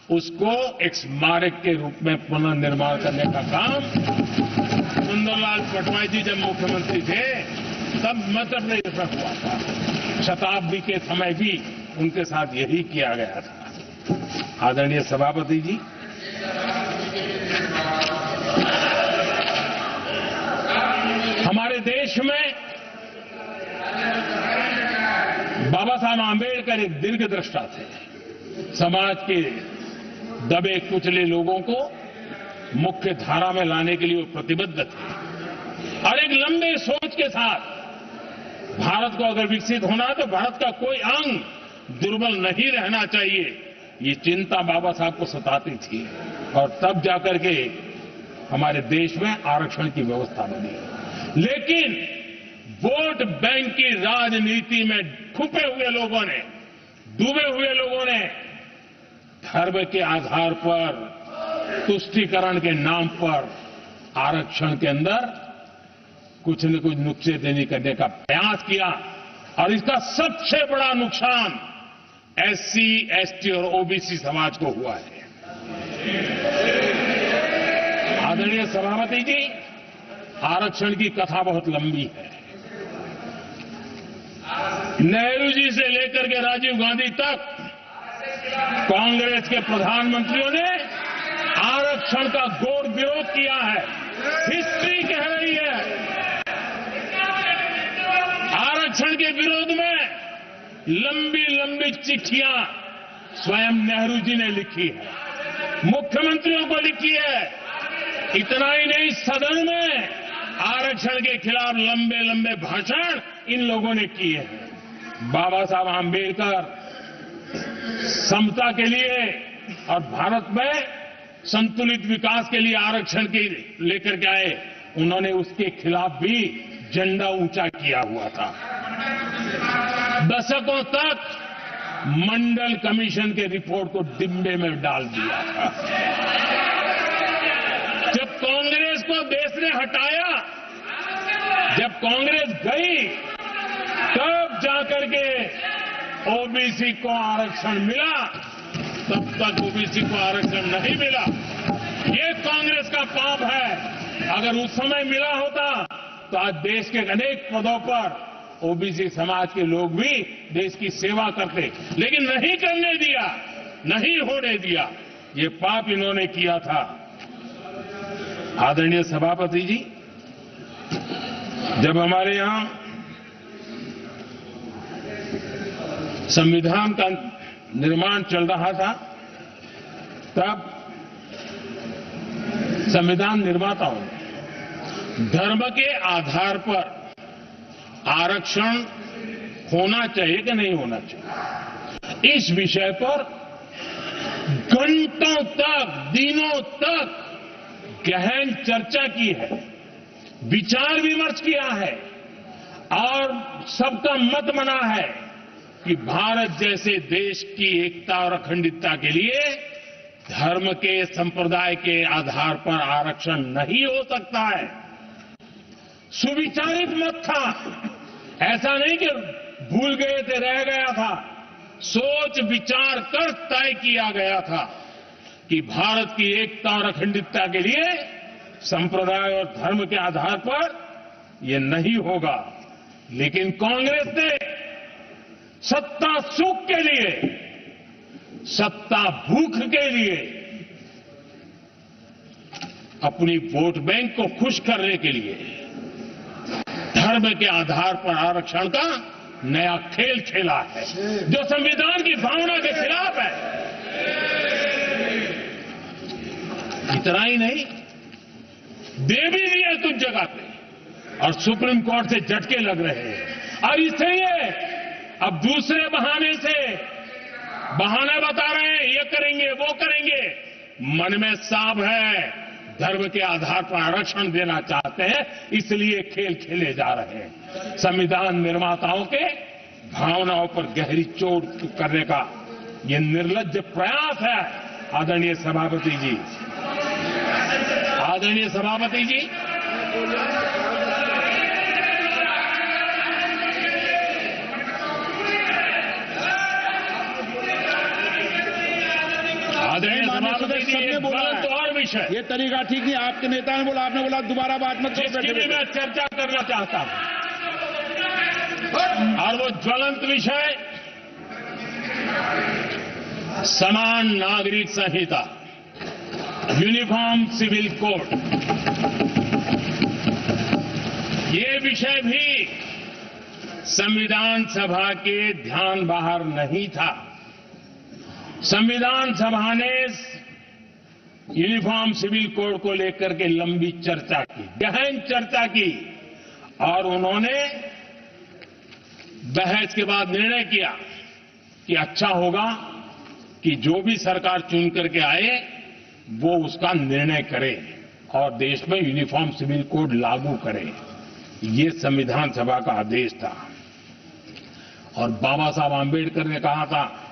उसको एक स्मारक के रूप में पुनर्निर्माण करने का काम सुंदरलाल पटवा जी जब मुख्यमंत्री थे तब मध्य प्रदेश में हुआ था। शताब्दी के समय भी उनके साथ यही किया गया था। आदरणीय सभापति जी, देश में बाबा साहब आंबेडकर एक दीर्घदृष्टा थे। समाज के दबे कुचले लोगों को मुख्य धारा में लाने के लिए वो प्रतिबद्ध थे और एक लंबे सोच के साथ भारत को अगर विकसित होना है तो भारत का कोई अंग दुर्बल नहीं रहना चाहिए, ये चिंता बाबा साहब को सताती थी और तब जाकर के हमारे देश में आरक्षण की व्यवस्था बनी। लेकिन वोट बैंक की राजनीति में छुपे हुए लोगों ने, डूबे हुए लोगों ने धर्म के आधार पर, तुष्टीकरण के नाम पर आरक्षण के अंदर कुछ न कुछ नुक्सेदनी करने का प्रयास किया और इसका सबसे बड़ा नुकसान एससी, एसटी और ओबीसी समाज को हुआ है। आदरणीय सभापति जी, आरक्षण की कथा बहुत लंबी है। नेहरू जी से लेकर के राजीव गांधी तक कांग्रेस के प्रधानमंत्रियों ने आरक्षण का घोर विरोध किया है। हिस्ट्री कह रही है आरक्षण के विरोध में लंबी लंबी चिट्ठियां स्वयं नेहरू जी ने लिखी है, मुख्यमंत्रियों को लिखी है। इतना ही नहीं, सदन में आरक्षण के खिलाफ लंबे लंबे भाषण इन लोगों ने किए हैं। बाबा साहब आंबेडकर समता के लिए और भारत में संतुलित विकास के लिए आरक्षण के लेकर के आए, उन्होंने उसके खिलाफ भी झंडा ऊंचा किया हुआ था। दशकों तक मंडल कमीशन के रिपोर्ट को डिब्बे में डाल दिया था। जब कांग्रेस को देश ने हटाया, जब कांग्रेस गई, तब जाकर के ओबीसी को आरक्षण मिला, तब तक ओबीसी को आरक्षण नहीं मिला। ये कांग्रेस का पाप है। अगर उस समय मिला होता तो आज देश के अनेक पदों पर ओबीसी समाज के लोग भी देश की सेवा करते, लेकिन नहीं करने दिया, नहीं होने दिया। ये पाप इन्होंने किया था। आदरणीय सभापति जी, जब हमारे यहां संविधान का निर्माण चल रहा था, तब संविधान निर्माताओं ने धर्म के आधार पर आरक्षण होना चाहिए कि नहीं होना चाहिए, इस विषय पर घंटों तक, दिनों तक गहन चर्चा की है, विचार विमर्श किया है और सबका मत बना है कि भारत जैसे देश की एकता और अखंडता के लिए धर्म के, संप्रदाय के आधार पर आरक्षण नहीं हो सकता है। सुविचारित मत था, ऐसा नहीं कि भूल गए थे, रह गया था। सोच विचार कर तय किया गया था कि भारत की एकता और अखंडता के लिए संप्रदाय और धर्म के आधार पर यह नहीं होगा। लेकिन कांग्रेस ने सत्ता सुख के लिए, सत्ता भूख के लिए अपनी वोट बैंक को खुश करने के लिए धर्म के आधार पर आरक्षण का नया खेल खेला है, जो संविधान की भावना के खिलाफ है। इतना ही नहीं, दे भी दिया कुछ जगह पे और सुप्रीम कोर्ट से झटके लग रहे हैं। और इसलिए अब दूसरे बहाने से बहाने बता रहे हैं, ये करेंगे, वो करेंगे। मन में साफ है, धर्म के आधार पर आरक्षण देना चाहते हैं, इसलिए खेल खेले जा रहे हैं। संविधान निर्माताओं के भावनाओं पर गहरी चोट करने का ये निर्लज्ज प्रयास है। आदरणीय सभापति जी, आदरणीय सभापति जी, आदरणीय सभापति जी, एक बात तो और विषय, ये तरीका ठीक नहीं। आपके नेता ने बोला, आपने बोला दोबारा बात मत करो। इसकी भी मैं चर्चा करना चाहता हूं और वो ज्वलंत विषय समान नागरिक संहिता, यूनिफॉर्म सिविल कोड। ये विषय भी संविधान सभा के ध्यान बाहर नहीं था। संविधान सभा ने यूनिफॉर्म सिविल कोड को लेकर के लंबी चर्चा की, गहन चर्चा की, और उन्होंने बहस के बाद निर्णय किया कि अच्छा होगा कि जो भी सरकार चुन करके आए वो उसका निर्णय करे और देश में यूनिफॉर्म सिविल कोड लागू करे। ये संविधान सभा का आदेश था। और बाबा साहब आंबेडकर ने कहा था,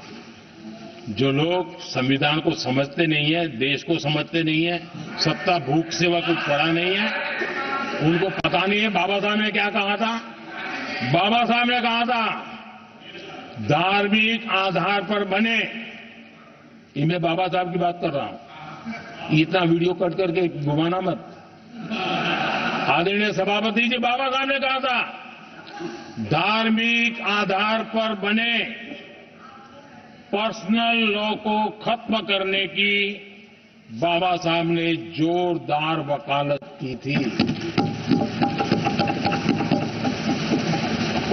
जो लोग संविधान को समझते नहीं है, देश को समझते नहीं है, सत्ता भूख सेवा कुछ पड़ा नहीं है, उनको पता नहीं है बाबा साहब ने क्या कहा था। बाबा साहब ने कहा था, धार्मिक आधार पर बने, ये मैं बाबा साहब की बात कर रहा हूं, इतना वीडियो कट करके घुमाना मत। आदरणीय सभापति जी, बाबा साहब ने कहा था, धार्मिक आधार पर बने पर्सनल लॉ को खत्म करने की बाबा साहब ने जोरदार वकालत की थी।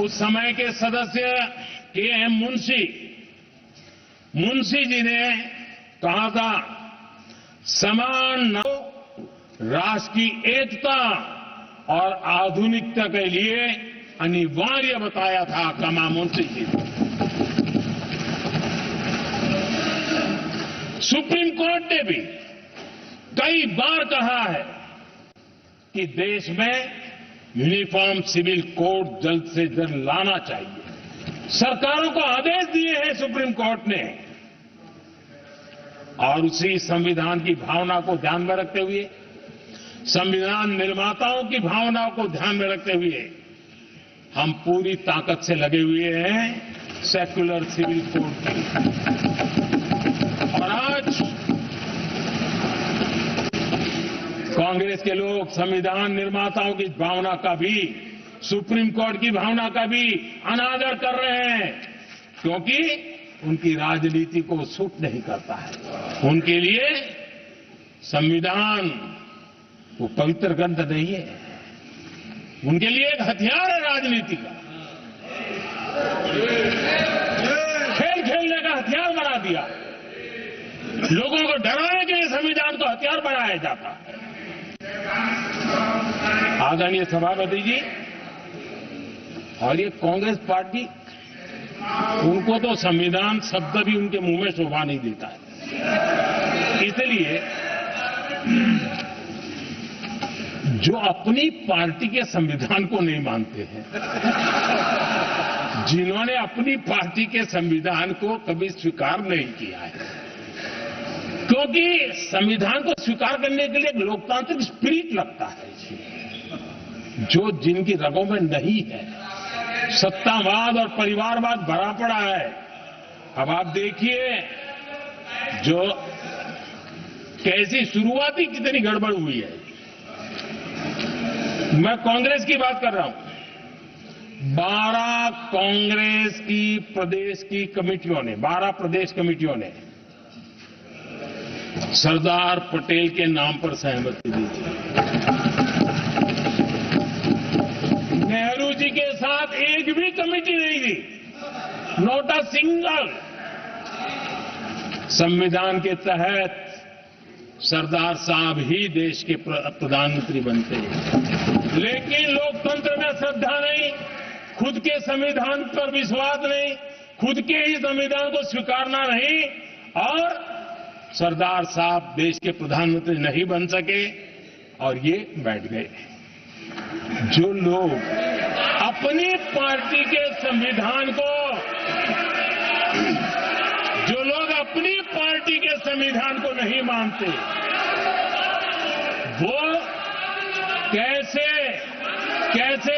उस समय के सदस्य के.एम. मुंशी जी ने कहा था, समान राष्ट्र की एकता और आधुनिकता के लिए अनिवार्य बताया था कमा मुंशी जी ने। सुप्रीम कोर्ट ने भी कई बार कहा है कि देश में यूनिफॉर्म सिविल कोड जल्द से जल्द लाना चाहिए। सरकारों को आदेश दिए हैं सुप्रीम कोर्ट ने, और उसी संविधान की भावना को ध्यान में रखते हुए, संविधान निर्माताओं की भावनाओं को ध्यान में रखते हुए हम पूरी ताकत से लगे हुए हैं सेक्युलर सिविल कोड की। और आज कांग्रेस के लोग संविधान निर्माताओं की भावना का भी, सुप्रीम कोर्ट की भावना का भी अनादर कर रहे हैं, क्योंकि उनकी राजनीति को सूट नहीं करता है। उनके लिए संविधान वो पवित्र ग्रंथ नहीं है, उनके लिए एक हथियार है राजनीति का। खेल खेलने का हथियार बना दिया। लोगों को डराने के लिए संविधान को हथियार बनाया जाता है। आदरणीय सभापति जी, और ये कांग्रेस पार्टी, उनको तो संविधान शब्द भी उनके मुंह में शोभा नहीं देता है। इसलिए जो अपनी पार्टी के संविधान को नहीं मानते हैं, जिन्होंने अपनी पार्टी के संविधान को कभी स्वीकार नहीं किया है, क्योंकि संविधान को स्वीकार करने के लिए एक लोकतांत्रिक स्पिरिट लगता है, जो जिनकी रगों में नहीं है। सत्तावाद और परिवारवाद भरा पड़ा है। अब आप देखिए जो कैसी शुरुआती कितनी गड़बड़ हुई है। मैं कांग्रेस की बात कर रहा हूं। 12 कांग्रेस की प्रदेश की कमेटियों ने, 12 प्रदेश कमेटियों ने सरदार पटेल के नाम पर सहमति दी थी। नेहरू जी के साथ एक भी कमेटी नहीं थी, नॉट अ सिंगल। संविधान के तहत सरदार साहब ही देश के प्रधानमंत्री बनते हैं, लेकिन लोकतंत्र में श्रद्धा नहीं, खुद के संविधान पर विश्वास नहीं, खुद के ही संविधान को स्वीकारना नहीं, और सरदार साहब देश के प्रधानमंत्री नहीं बन सके और ये बैठ गए। जो लोग अपनी पार्टी के संविधान को, जो लोग अपनी पार्टी के संविधान को नहीं मानते, वो कैसे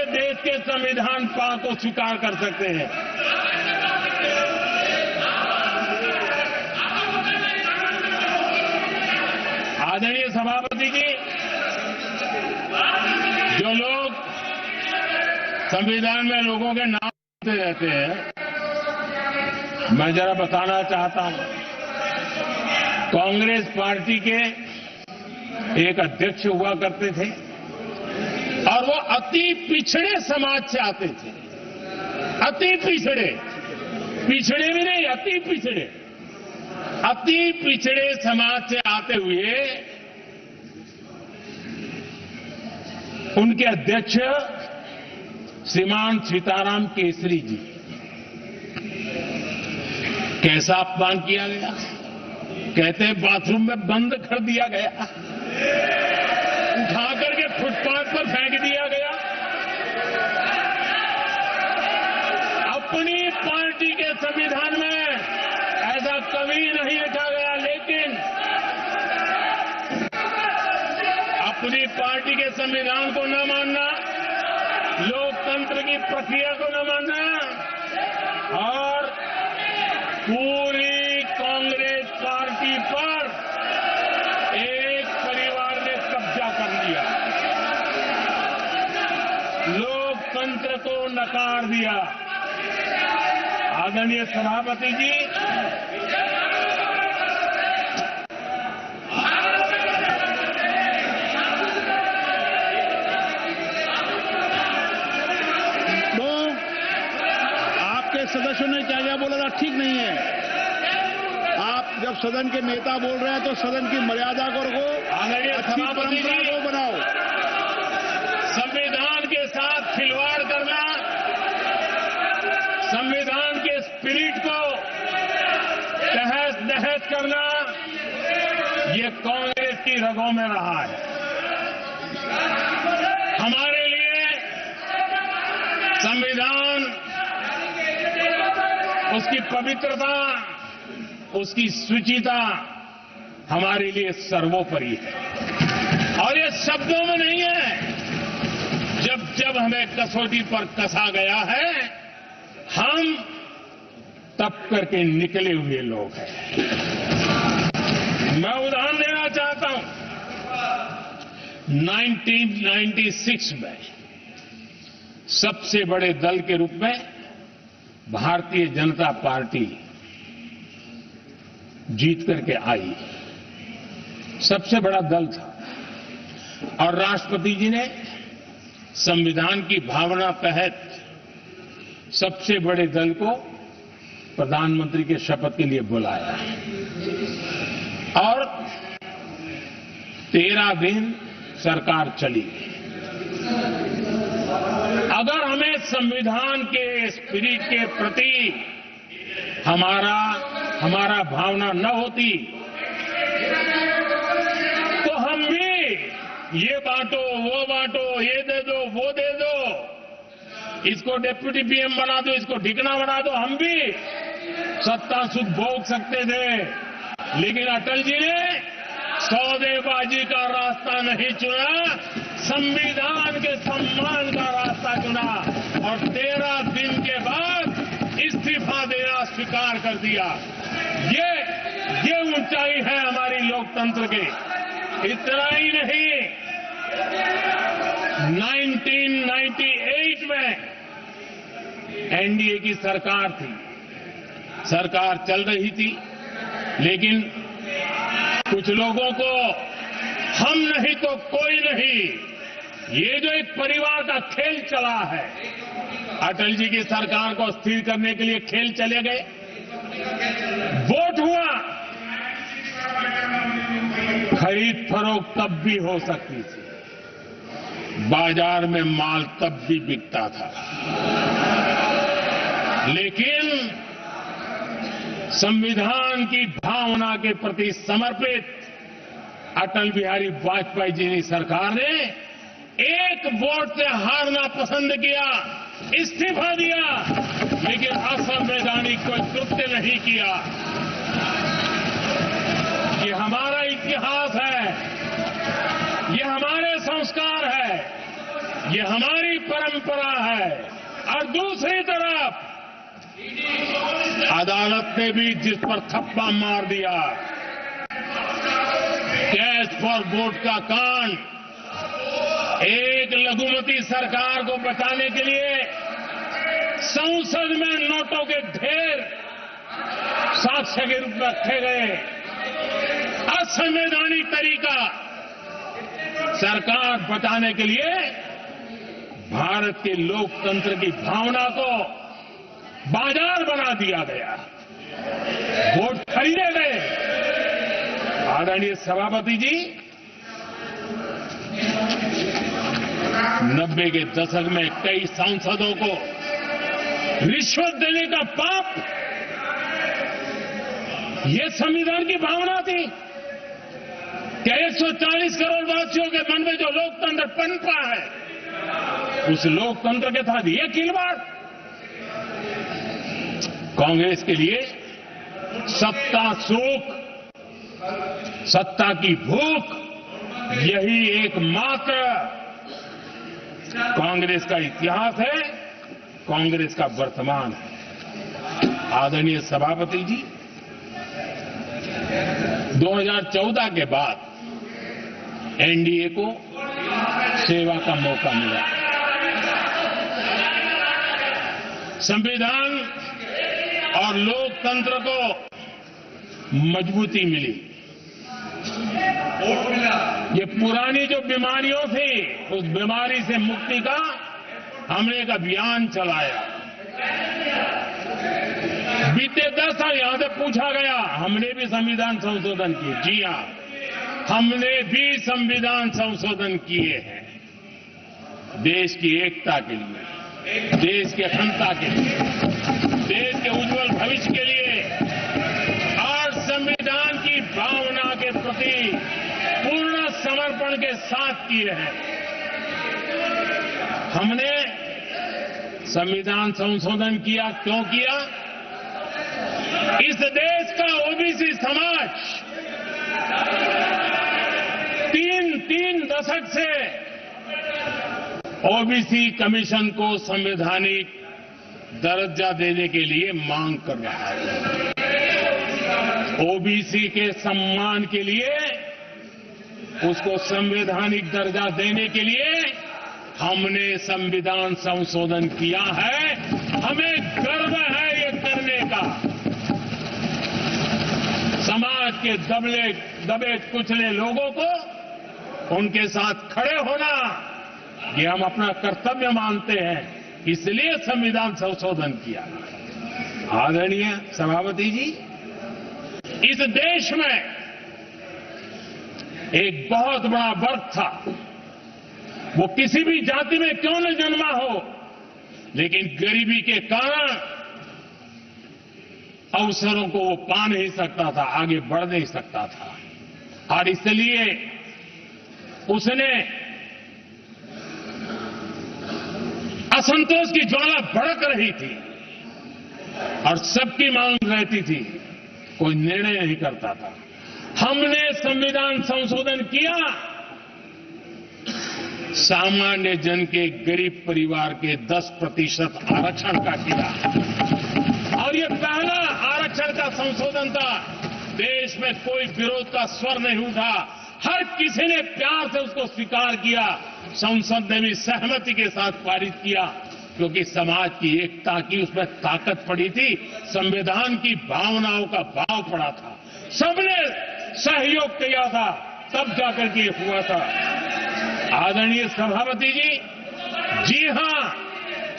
देश के संविधान को स्वीकार कर सकते हैं। आदरणीय सभापति जी, जो लोग संविधान में लोगों के नाम लिखते रहते हैं, मैं जरा बताना चाहता हूं। कांग्रेस पार्टी के एक अध्यक्ष हुआ करते थे और वो अति पिछड़े समाज से आते थे। अति पिछड़े, पिछड़े भी नहीं, अति पिछड़े, अति पिछड़े समाज से आते हुए उनके अध्यक्ष श्रीमान सीताराम केसरी जी, कैसा अपमान किया गया। कहते हैं बाथरूम में बंद कर दिया गया, उठा करके फुटपाथ पर फेंक दिया गया। अपनी पार्टी के संविधान में ऐसा कभी नहीं लिखा गया, लेकिन अपनी पार्टी के संविधान को न मानना, लोकतंत्र की प्रक्रिया को न मानना और पूरी कांग्रेस पार्टी पर एक परिवार ने कब्जा कर लिया, लोकतंत्र को नकार दिया। आदरणीय सभापति जी, सदस्यों ने क्या क्या बोला था ठीक नहीं है। आप जब सदन के नेता बोल रहे हैं तो सदन की मर्यादा को रखो, अच्छी परंपरा को बनाओ। संविधान के साथ खिलवाड़ करना, संविधान के स्पिरिट को तहस नहस करना, ये कांग्रेस की रगों में रहा है। हमारे लिए संविधान, उसकी पवित्रता, उसकी शुचिता हमारे लिए सर्वोपरि है। और ये शब्दों में नहीं है, जब जब हमें कसौटी पर कसा गया है, हम तप करके निकले हुए लोग हैं। मैं उदाहरण देना चाहता हूं। 1996 में सबसे बड़े दल के रूप में भारतीय जनता पार्टी जीत करके आई, सबसे बड़ा दल था। और राष्ट्रपति जी ने संविधान की भावना तहत सबसे बड़े दल को प्रधानमंत्री के शपथ के लिए बुलाया और 13 दिन सरकार चली। अगर हमें संविधान के स्पिरिट के प्रति हमारा भावना न होती तो हम भी ये बांटो, वो बांटो, ये दे दो, वो दे दो, इसको डिप्टी पीएम बना दो, इसको ढिकना बना दो, हम भी सत्ता सुख भोग सकते थे। लेकिन अटल जी ने सौदेबाजी का रास्ता नहीं चुना, संविधान के सम्मान का रास्ता चुना और 13 दिन के बाद इस्तीफा देना स्वीकार कर दिया। ये ऊंचाई है हमारी लोकतंत्र की। इतना ही नहीं, 1998 में एनडीए की सरकार थी, सरकार चल रही थी, लेकिन कुछ लोगों को हम नहीं तो कोई नहीं, ये जो एक परिवार का खेल चला है, अटल जी की सरकार को स्थिर करने के लिए खेल चले गए। वोट हुआ, खरीद फरोख्त तब भी हो सकती थी, बाजार में माल तब भी बिकता था, लेकिन संविधान की भावना के प्रति समर्पित अटल बिहारी वाजपेयी जी की सरकार ने एक वोट से हारना पसंद किया, इस्तीफा दिया, लेकिन असंवैधानिक कोई कृत्य नहीं किया। ये हमारा इतिहास है, ये हमारे संस्कार है, ये हमारी परंपरा है। और दूसरी तरफ अदालत ने भी जिस पर थप्पा मार दिया, कैश फॉर वोट का कांड, एक लघुमती सरकार को बचाने के लिए संसद में नोटों के ढेर साक्ष्य के रूप में रखे गए, असंवैधानिक तरीका। सरकार बचाने के लिए भारत के लोकतंत्र की भावना को बाजार बना दिया गया, वोट खरीदे गए। आदरणीय सभापति जी, 90 के दशक में कई सांसदों को रिश्वत देने का पाप, ये संविधान की भावना थी कि 140 करोड़ वासियों के मन में जो लोकतंत्र पनपा है, उस लोकतंत्र के साथ ये खिलवाड़। कांग्रेस के लिए सत्ता सुख, सत्ता की भूख, यही एकमात्र कांग्रेस का इतिहास है, कांग्रेस का वर्तमान है। आदरणीय सभापति जी, 2014 के बाद एनडीए को सेवा का मौका मिला। संविधान और लोकतंत्र को मजबूती मिली। ये पुरानी जो बीमारियों थी, उस बीमारी से मुक्ति का हमने एक अभियान चलाया। बीते 10 साल यहां से पूछा गया, हमने भी संविधान संशोधन किए। जी हां, हमने भी संविधान संशोधन किए हैं, देश की एकता के लिए, देश की अखंडता के लिए, देश के उज्जवल भविष्य के लिए और संविधान की भावना के प्रति पूर्ण समर्पण के साथ किए हैं। हमने संविधान संशोधन किया, क्यों किया? इस देश का ओबीसी समाज तीन दशक से ओबीसी कमीशन को संवैधानिक दर्जा देने के लिए मांग कर रहा है। ओबीसी के सम्मान के लिए, उसको संवैधानिक दर्जा देने के लिए हमने संविधान संशोधन किया है। हमें गर्व है ये करने का। समाज के दबे कुचले लोगों को उनके साथ खड़े होना, ये हम अपना कर्तव्य मानते हैं, इसलिए संविधान संशोधन किया। आदरणीय सभापति जी, इस देश में एक बहुत बड़ा वर्ग था, वो किसी भी जाति में क्यों न जन्मा हो, लेकिन गरीबी के कारण अवसरों को वो पा नहीं सकता था, आगे बढ़ नहीं सकता था। और इसलिए उसने असंतोष की ज्वाला भड़क रही थी और सबकी मांग रहती थी, कोई निर्णय नहीं करता था। हमने संविधान संशोधन किया, सामान्य जन के, गरीब परिवार के 10% आरक्षण का किया, और ये पहला आरक्षण का संशोधन था। देश में कोई विरोध का स्वर नहीं उठा, हर किसी ने प्यार से उसको स्वीकार किया। संसद ने भी सहमति के साथ पारित किया, क्योंकि समाज की एकता की उसमें ताकत पड़ी थी, संविधान की भावनाओं का भाव पड़ा था, सबने सहयोग किया था, तब जाकर के हुआ था। आदरणीय सभापति जी, जी हां,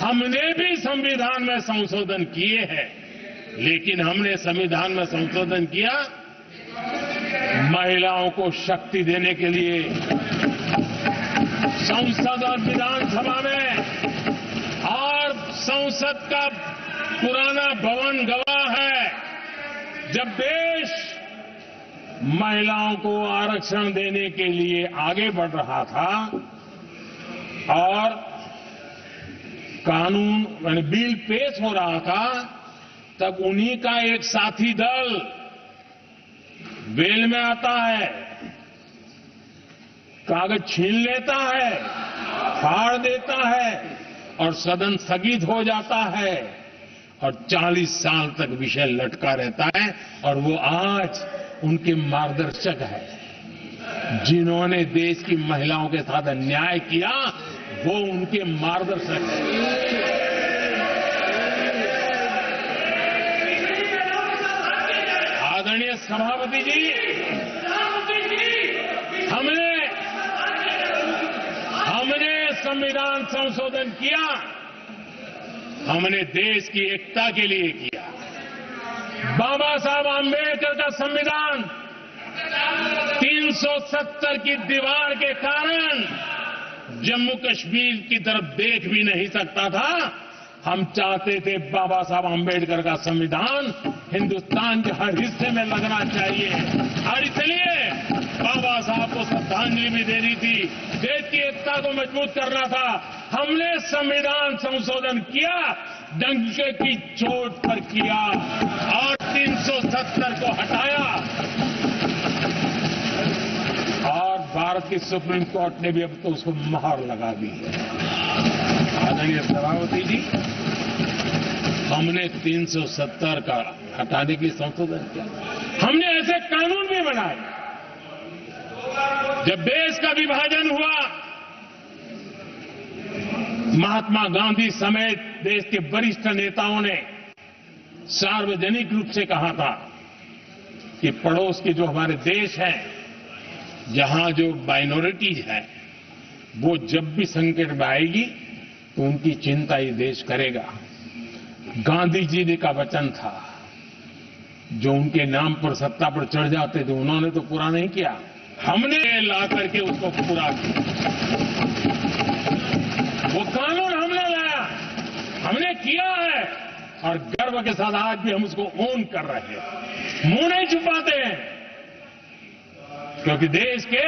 हमने भी संविधान में संशोधन किए हैं, लेकिन हमने संविधान में संशोधन किया महिलाओं को शक्ति देने के लिए। संसद और विधानसभा में, और संसद का पुराना भवन गवाह है, जब देश महिलाओं को आरक्षण देने के लिए आगे बढ़ रहा था और कानून यानी बिल पेश हो रहा था, तब उन्हीं का एक साथी दल वेल में आता है, कागज छीन लेता है, फाड़ देता है और सदन स्थगित हो जाता है और 40 साल तक विषय लटका रहता है। और वो आज उनके मार्गदर्शक है, जिन्होंने देश की महिलाओं के साथ अन्याय किया, वो उनके मार्गदर्शक है। आदरणीय सभापति जी, हमने संविधान संशोधन किया, हमने देश की एकता के लिए किया। बाबा साहब आंबेडकर का संविधान 370 की दीवार के कारण जम्मू कश्मीर की तरफ देख भी नहीं सकता था। हम चाहते थे बाबा साहब आंबेडकर का संविधान हिंदुस्तान के हर हिस्से में लगना चाहिए, और इसलिए बाबा साहब को श्रद्धांजलि भी देनी थी, देश की एकता को मजबूत करना था। हमने संविधान संशोधन किया, डंके की चोट पर किया और 370 को हटाया। और भारत की सुप्रीम कोर्ट ने भी अब तो उसको मोहर लगा दी है। आदरणीय सभापति जी, हमने 370 का हटाने के लिए संशोधन किया। हमने ऐसे कानून भी बनाए। जब देश का विभाजन हुआ, महात्मा गांधी समेत देश के वरिष्ठ नेताओं ने सार्वजनिक रूप से कहा था कि पड़ोस के जो हमारे देश हैं, जहां जो माइनॉरिटीज है, वो जब भी संकट में आएगी तो उनकी चिंता ये देश करेगा। गांधी जी ने का वचन था, जो उनके नाम पर सत्ता पर चढ़ जाते थे उन्होंने तो पूरा नहीं किया, हमने ला करके उसको पूरा किया। वो कानून हमने लाया, हमने किया है, और गर्व के साथ आज भी हम उसको ओन कर रहे हैं, मुंह नहीं छुपाते हैं, क्योंकि देश के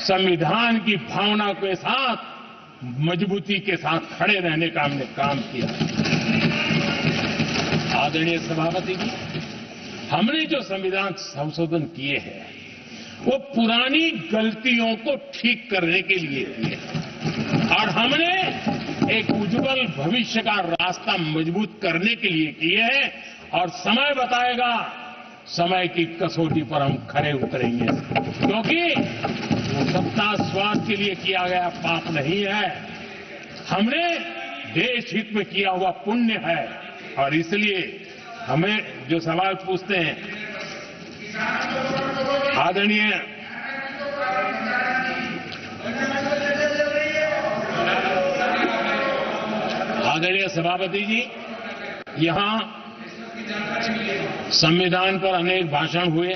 संविधान की भावना के साथ मजबूती के साथ खड़े रहने का हमने काम किया। आदरणीय सभापति जी, हमने जो संविधान संशोधन किए हैं वो पुरानी गलतियों को ठीक करने के लिए किए हैं, और हमने एक उज्जवल भविष्य का रास्ता मजबूत करने के लिए किए हैं। और समय बताएगा, समय की कसौटी पर हम खरे उतरेंगे, क्योंकि वो सत्ता स्वार्थ के लिए किया गया पाप नहीं है, हमने देश हित में किया हुआ पुण्य है। और इसलिए हमें जो सवाल पूछते हैं आदरणीय सभापति जी, यहां संविधान पर अनेक भाषण हुए,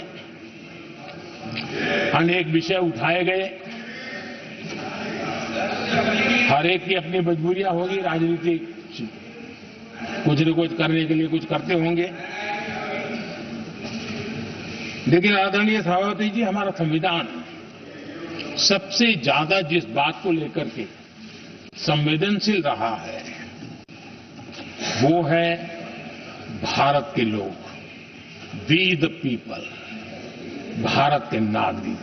अनेक विषय उठाए गए। हर एक की अपनी मजबूरियां होगी, राजनीति कुछ न कुछ करने के लिए कुछ करते होंगे, लेकिन आदरणीय सभापति जी, हमारा संविधान सबसे ज्यादा जिस बात को लेकर के संवेदनशील रहा है वो है भारत के लोग, वी द पीपल, भारत के नागरिक।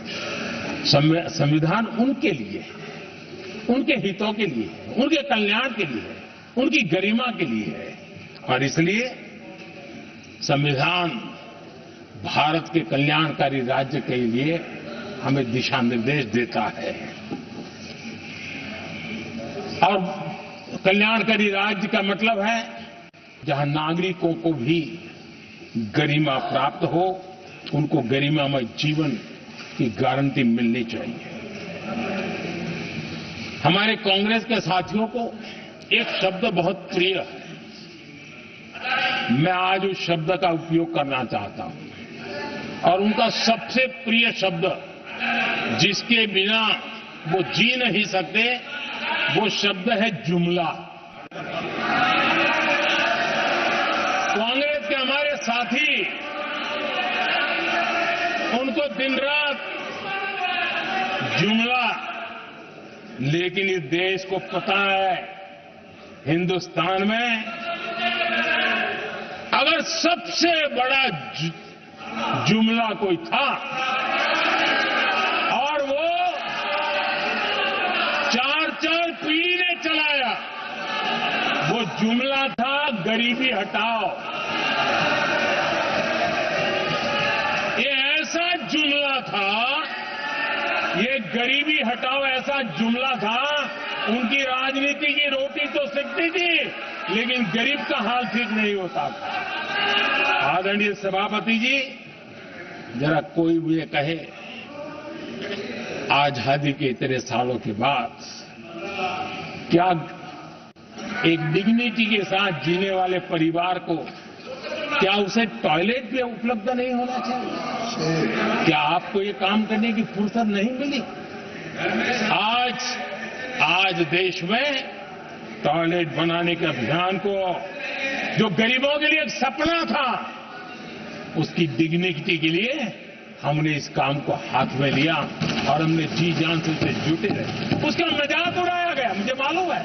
संविधान उनके लिए है, उनके हितों के लिए है, उनके कल्याण के लिए है, उनकी गरिमा के लिए है, और इसलिए संविधान भारत के कल्याणकारी राज्य के लिए हमें दिशा निर्देश देता है। और कल्याणकारी राज्य का मतलब है जहां नागरिकों को भी गरिमा प्राप्त हो, उनको गरिमामय जीवन की गारंटी मिलनी चाहिए। हमारे कांग्रेस के साथियों को एक शब्द बहुत प्रिय है, मैं आज उस शब्द का उपयोग करना चाहता हूं, और उनका सबसे प्रिय शब्द जिसके बिना वो जी नहीं सकते, वो शब्द है जुमला। कांग्रेस के हमारे साथी, उनको दिन रात जुमला, लेकिन इस देश को पता है हिंदुस्तान में अगर सबसे बड़ा जुमला कोई था और वो 4 पीढ़ी ने चलाया, वो जुमला था गरीबी हटाओ। ये ऐसा जुमला था, ये गरीबी हटाओ ऐसा जुमला था, उनकी राजनीति की रोटी तो सिकती थी, लेकिन गरीब का हाल ठीक नहीं होता था। आदरणीय सभापति जी, जरा कोई भी ये कहे आजादी के इतने सालों के बाद क्या एक डिग्निटी के साथ जीने वाले परिवार को क्या उसे टॉयलेट भी उपलब्ध नहीं होना चाहिए? क्या आपको ये काम करने की फुर्सत नहीं मिली? आज देश में टॉयलेट बनाने के अभियान को, जो गरीबों के लिए एक सपना था, उसकी डिग्निटी के लिए हमने इस काम को हाथ में लिया और हमने जी जान से उसे जुटे रहे। उसका मजाक उड़ाया गया, मुझे मालूम है,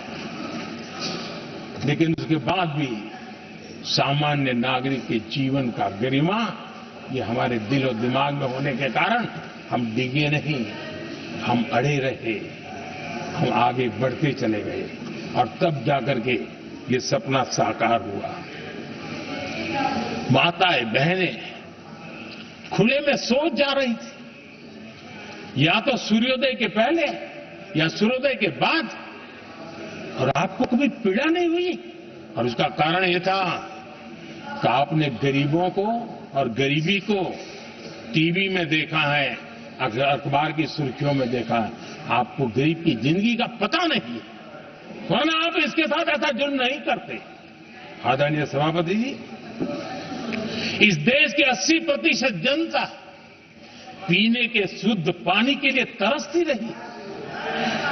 लेकिन उसके बाद भी सामान्य नागरिक के जीवन का गरिमा, ये हमारे दिल और दिमाग में होने के कारण हम डिगे नहीं, हम अड़े रहे, हम आगे बढ़ते चले गए और तब जाकर के ये सपना साकार हुआ। माताएं बहनें खुले में सोच जा रही थी, या तो सूर्योदय के पहले या सूर्योदय के बाद, और आपको कभी पीड़ा नहीं हुई। और उसका कारण यह था कि आपने गरीबों को और गरीबी को टीवी में देखा है, अखबार की सुर्खियों में देखा है, आपको गरीब की जिंदगी का पता नहीं है, वरना आप इसके साथ ऐसा जुल्म नहीं करते। आदरणीय सभापति जी, इस देश की 80% जनता पीने के शुद्ध पानी के लिए तरसती रही।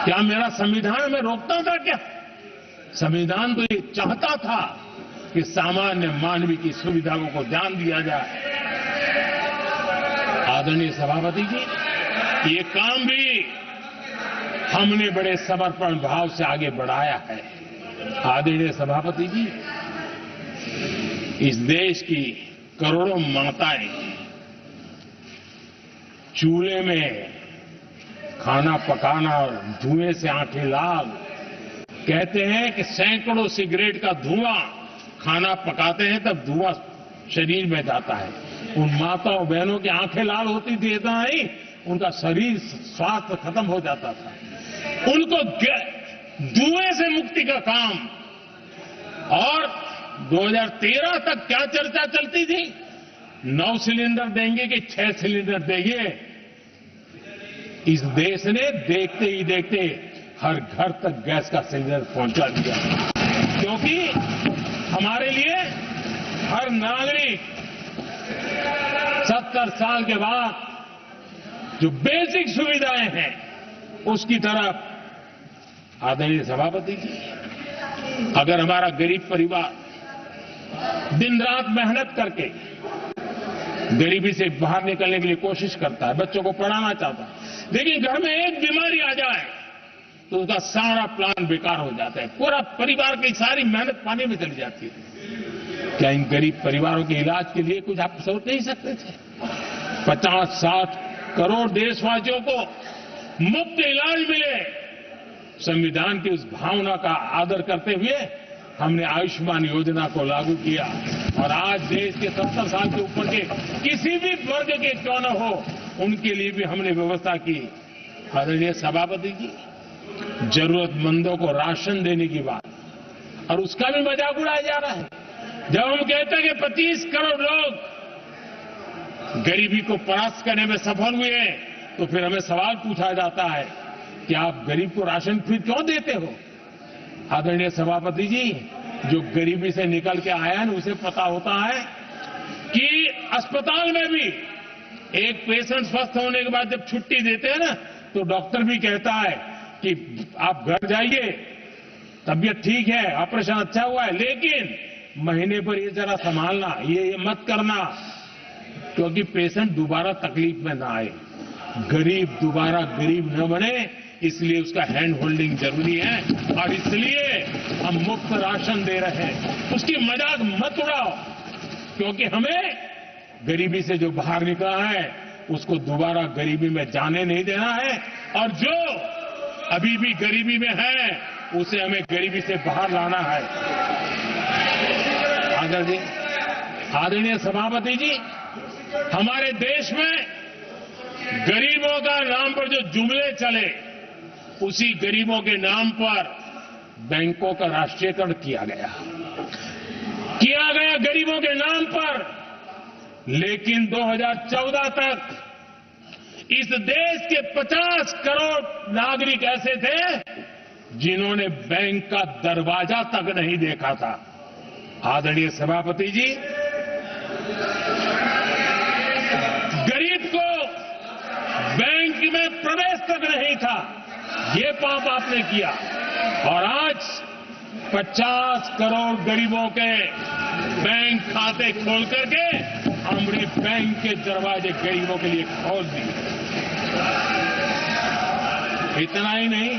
क्या मेरा संविधान हमें रोकता था? क्या संविधान तो ये चाहता था कि सामान्य मानवीय की सुविधाओं को ध्यान दिया जाए। आदरणीय सभापति जी, ये काम भी हमने बड़े समर्पण भाव से आगे बढ़ाया है। आदरणीय सभापति जी, इस देश की करोड़ों माताएं चूल्हे में खाना पकाना और धुएं से आंखें लाल, कहते हैं कि सैकड़ों सिगरेट का धुआं, खाना पकाते हैं तब धुआं शरीर में जाता है। उन माताओं बहनों की आंखें लाल होती थी, इतना नहीं, उनका शरीर स्वास्थ्य खत्म हो जाता था। उनको धुएं से मुक्ति का काम, और 2013 तक क्या चर्चा चलती थी, 9 सिलेंडर देंगे कि 6 सिलेंडर देंगे। इस देश ने देखते ही देखते हर घर तक गैस का सिलेंडर पहुंचा दिया, क्योंकि हमारे लिए हर नागरिक 70 साल के बाद जो बेसिक सुविधाएं हैं उसकी तरफ। आदरणीय सभापति जी, अगर हमारा गरीब परिवार दिन रात मेहनत करके गरीबी से बाहर निकलने के लिए कोशिश करता है, बच्चों को पढ़ाना चाहता है, लेकिन घर में एक बीमारी आ जाए तो उसका सारा प्लान बेकार हो जाता है, पूरा परिवार की सारी मेहनत पानी में चली जाती है। क्या इन गरीब परिवारों के इलाज के लिए कुछ आप सोच नहीं सकते थे? 50-60 करोड़ देशवासियों को मुफ्त इलाज मिले। संविधान की उस भावना का आदर करते हुए हमने आयुष्मान योजना को लागू किया, और आज देश के 70 साल के ऊपर के किसी भी वर्ग के क्यों न हो, उनके लिए भी हमने व्यवस्था की। आदरणीय सभापति जी, जरूरतमंदों को राशन देने की बात, और उसका भी मजाक उड़ाया जा रहा है। जब हम कहते हैं कि 25 करोड़ लोग गरीबी को परास्त करने में सफल हुए हैं, तो फिर हमें सवाल पूछा जाता है कि आप गरीब को राशन फिर क्यों देते हो? आदरणीय सभापति जी, जो गरीबी से निकल के आया है, उसे पता होता है कि अस्पताल में भी एक पेशेंट स्वस्थ होने के बाद जब छुट्टी देते हैं ना, तो डॉक्टर भी कहता है कि आप घर जाइए, तबीयत ठीक है, ऑपरेशन अच्छा हुआ है, लेकिन महीने पर ये जरा संभालना, ये मत करना, क्योंकि पेशेंट दोबारा तकलीफ में ना आए, गरीब दोबारा गरीब न बने, इसलिए उसका हैंड होल्डिंग जरूरी है, और इसलिए हम मुफ्त राशन दे रहे हैं। उसकी मजाक मत उड़ाओ, क्योंकि हमें गरीबी से जो बाहर निकला है उसको दोबारा गरीबी में जाने नहीं देना है, और जो अभी भी गरीबी में है उसे हमें गरीबी से बाहर लाना है। आदरणीय सभापति जी, हमारे देश में गरीबों का नाम पर जो जुमले चले, उसी गरीबों के नाम पर बैंकों का राष्ट्रीयकरण किया गया गरीबों के नाम पर। लेकिन 2014 तक इस देश के 50 करोड़ नागरिक ऐसे थे जिन्होंने बैंक का दरवाजा तक नहीं देखा था। आदरणीय सभापति जी, गरीब को बैंक में प्रवेश तक नहीं था, ये पाप आपने किया। और आज 50 करोड़ गरीबों के बैंक खाते खोल करके हमने बैंक के दरवाजे गरीबों के लिए खोल दिए। इतना ही नहीं,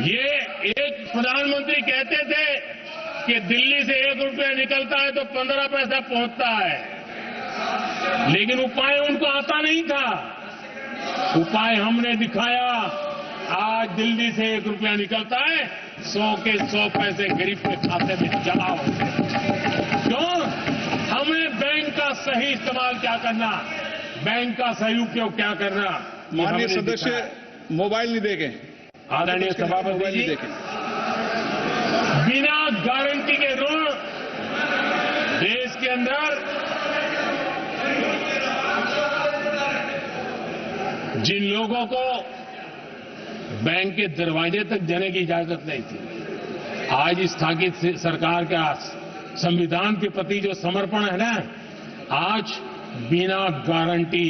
ये एक प्रधानमंत्री कहते थे कि दिल्ली से 1 रुपया निकलता है तो 15 पैसा पहुंचता है, लेकिन उपाय उनको आता नहीं था। उपाय हमने दिखाया। आज दिल्ली से 1 रुपया निकलता है, 100 के 100 पैसे गरीब के खाते में जमा होते हैं। क्यों? हमें बैंक का सही इस्तेमाल क्या करना, बैंक का सही उपयोग क्या करना। माननीय सदस्य मोबाइल नहीं देखें। आदरणीय सभापति जी, बिना गारंटी के ऋण देश के अंदर जिन लोगों को बैंक के दरवाजे तक जाने की इजाजत नहीं थी, आज स्थापित सरकार का संविधान के प्रति जो समर्पण है ना, आज बिना गारंटी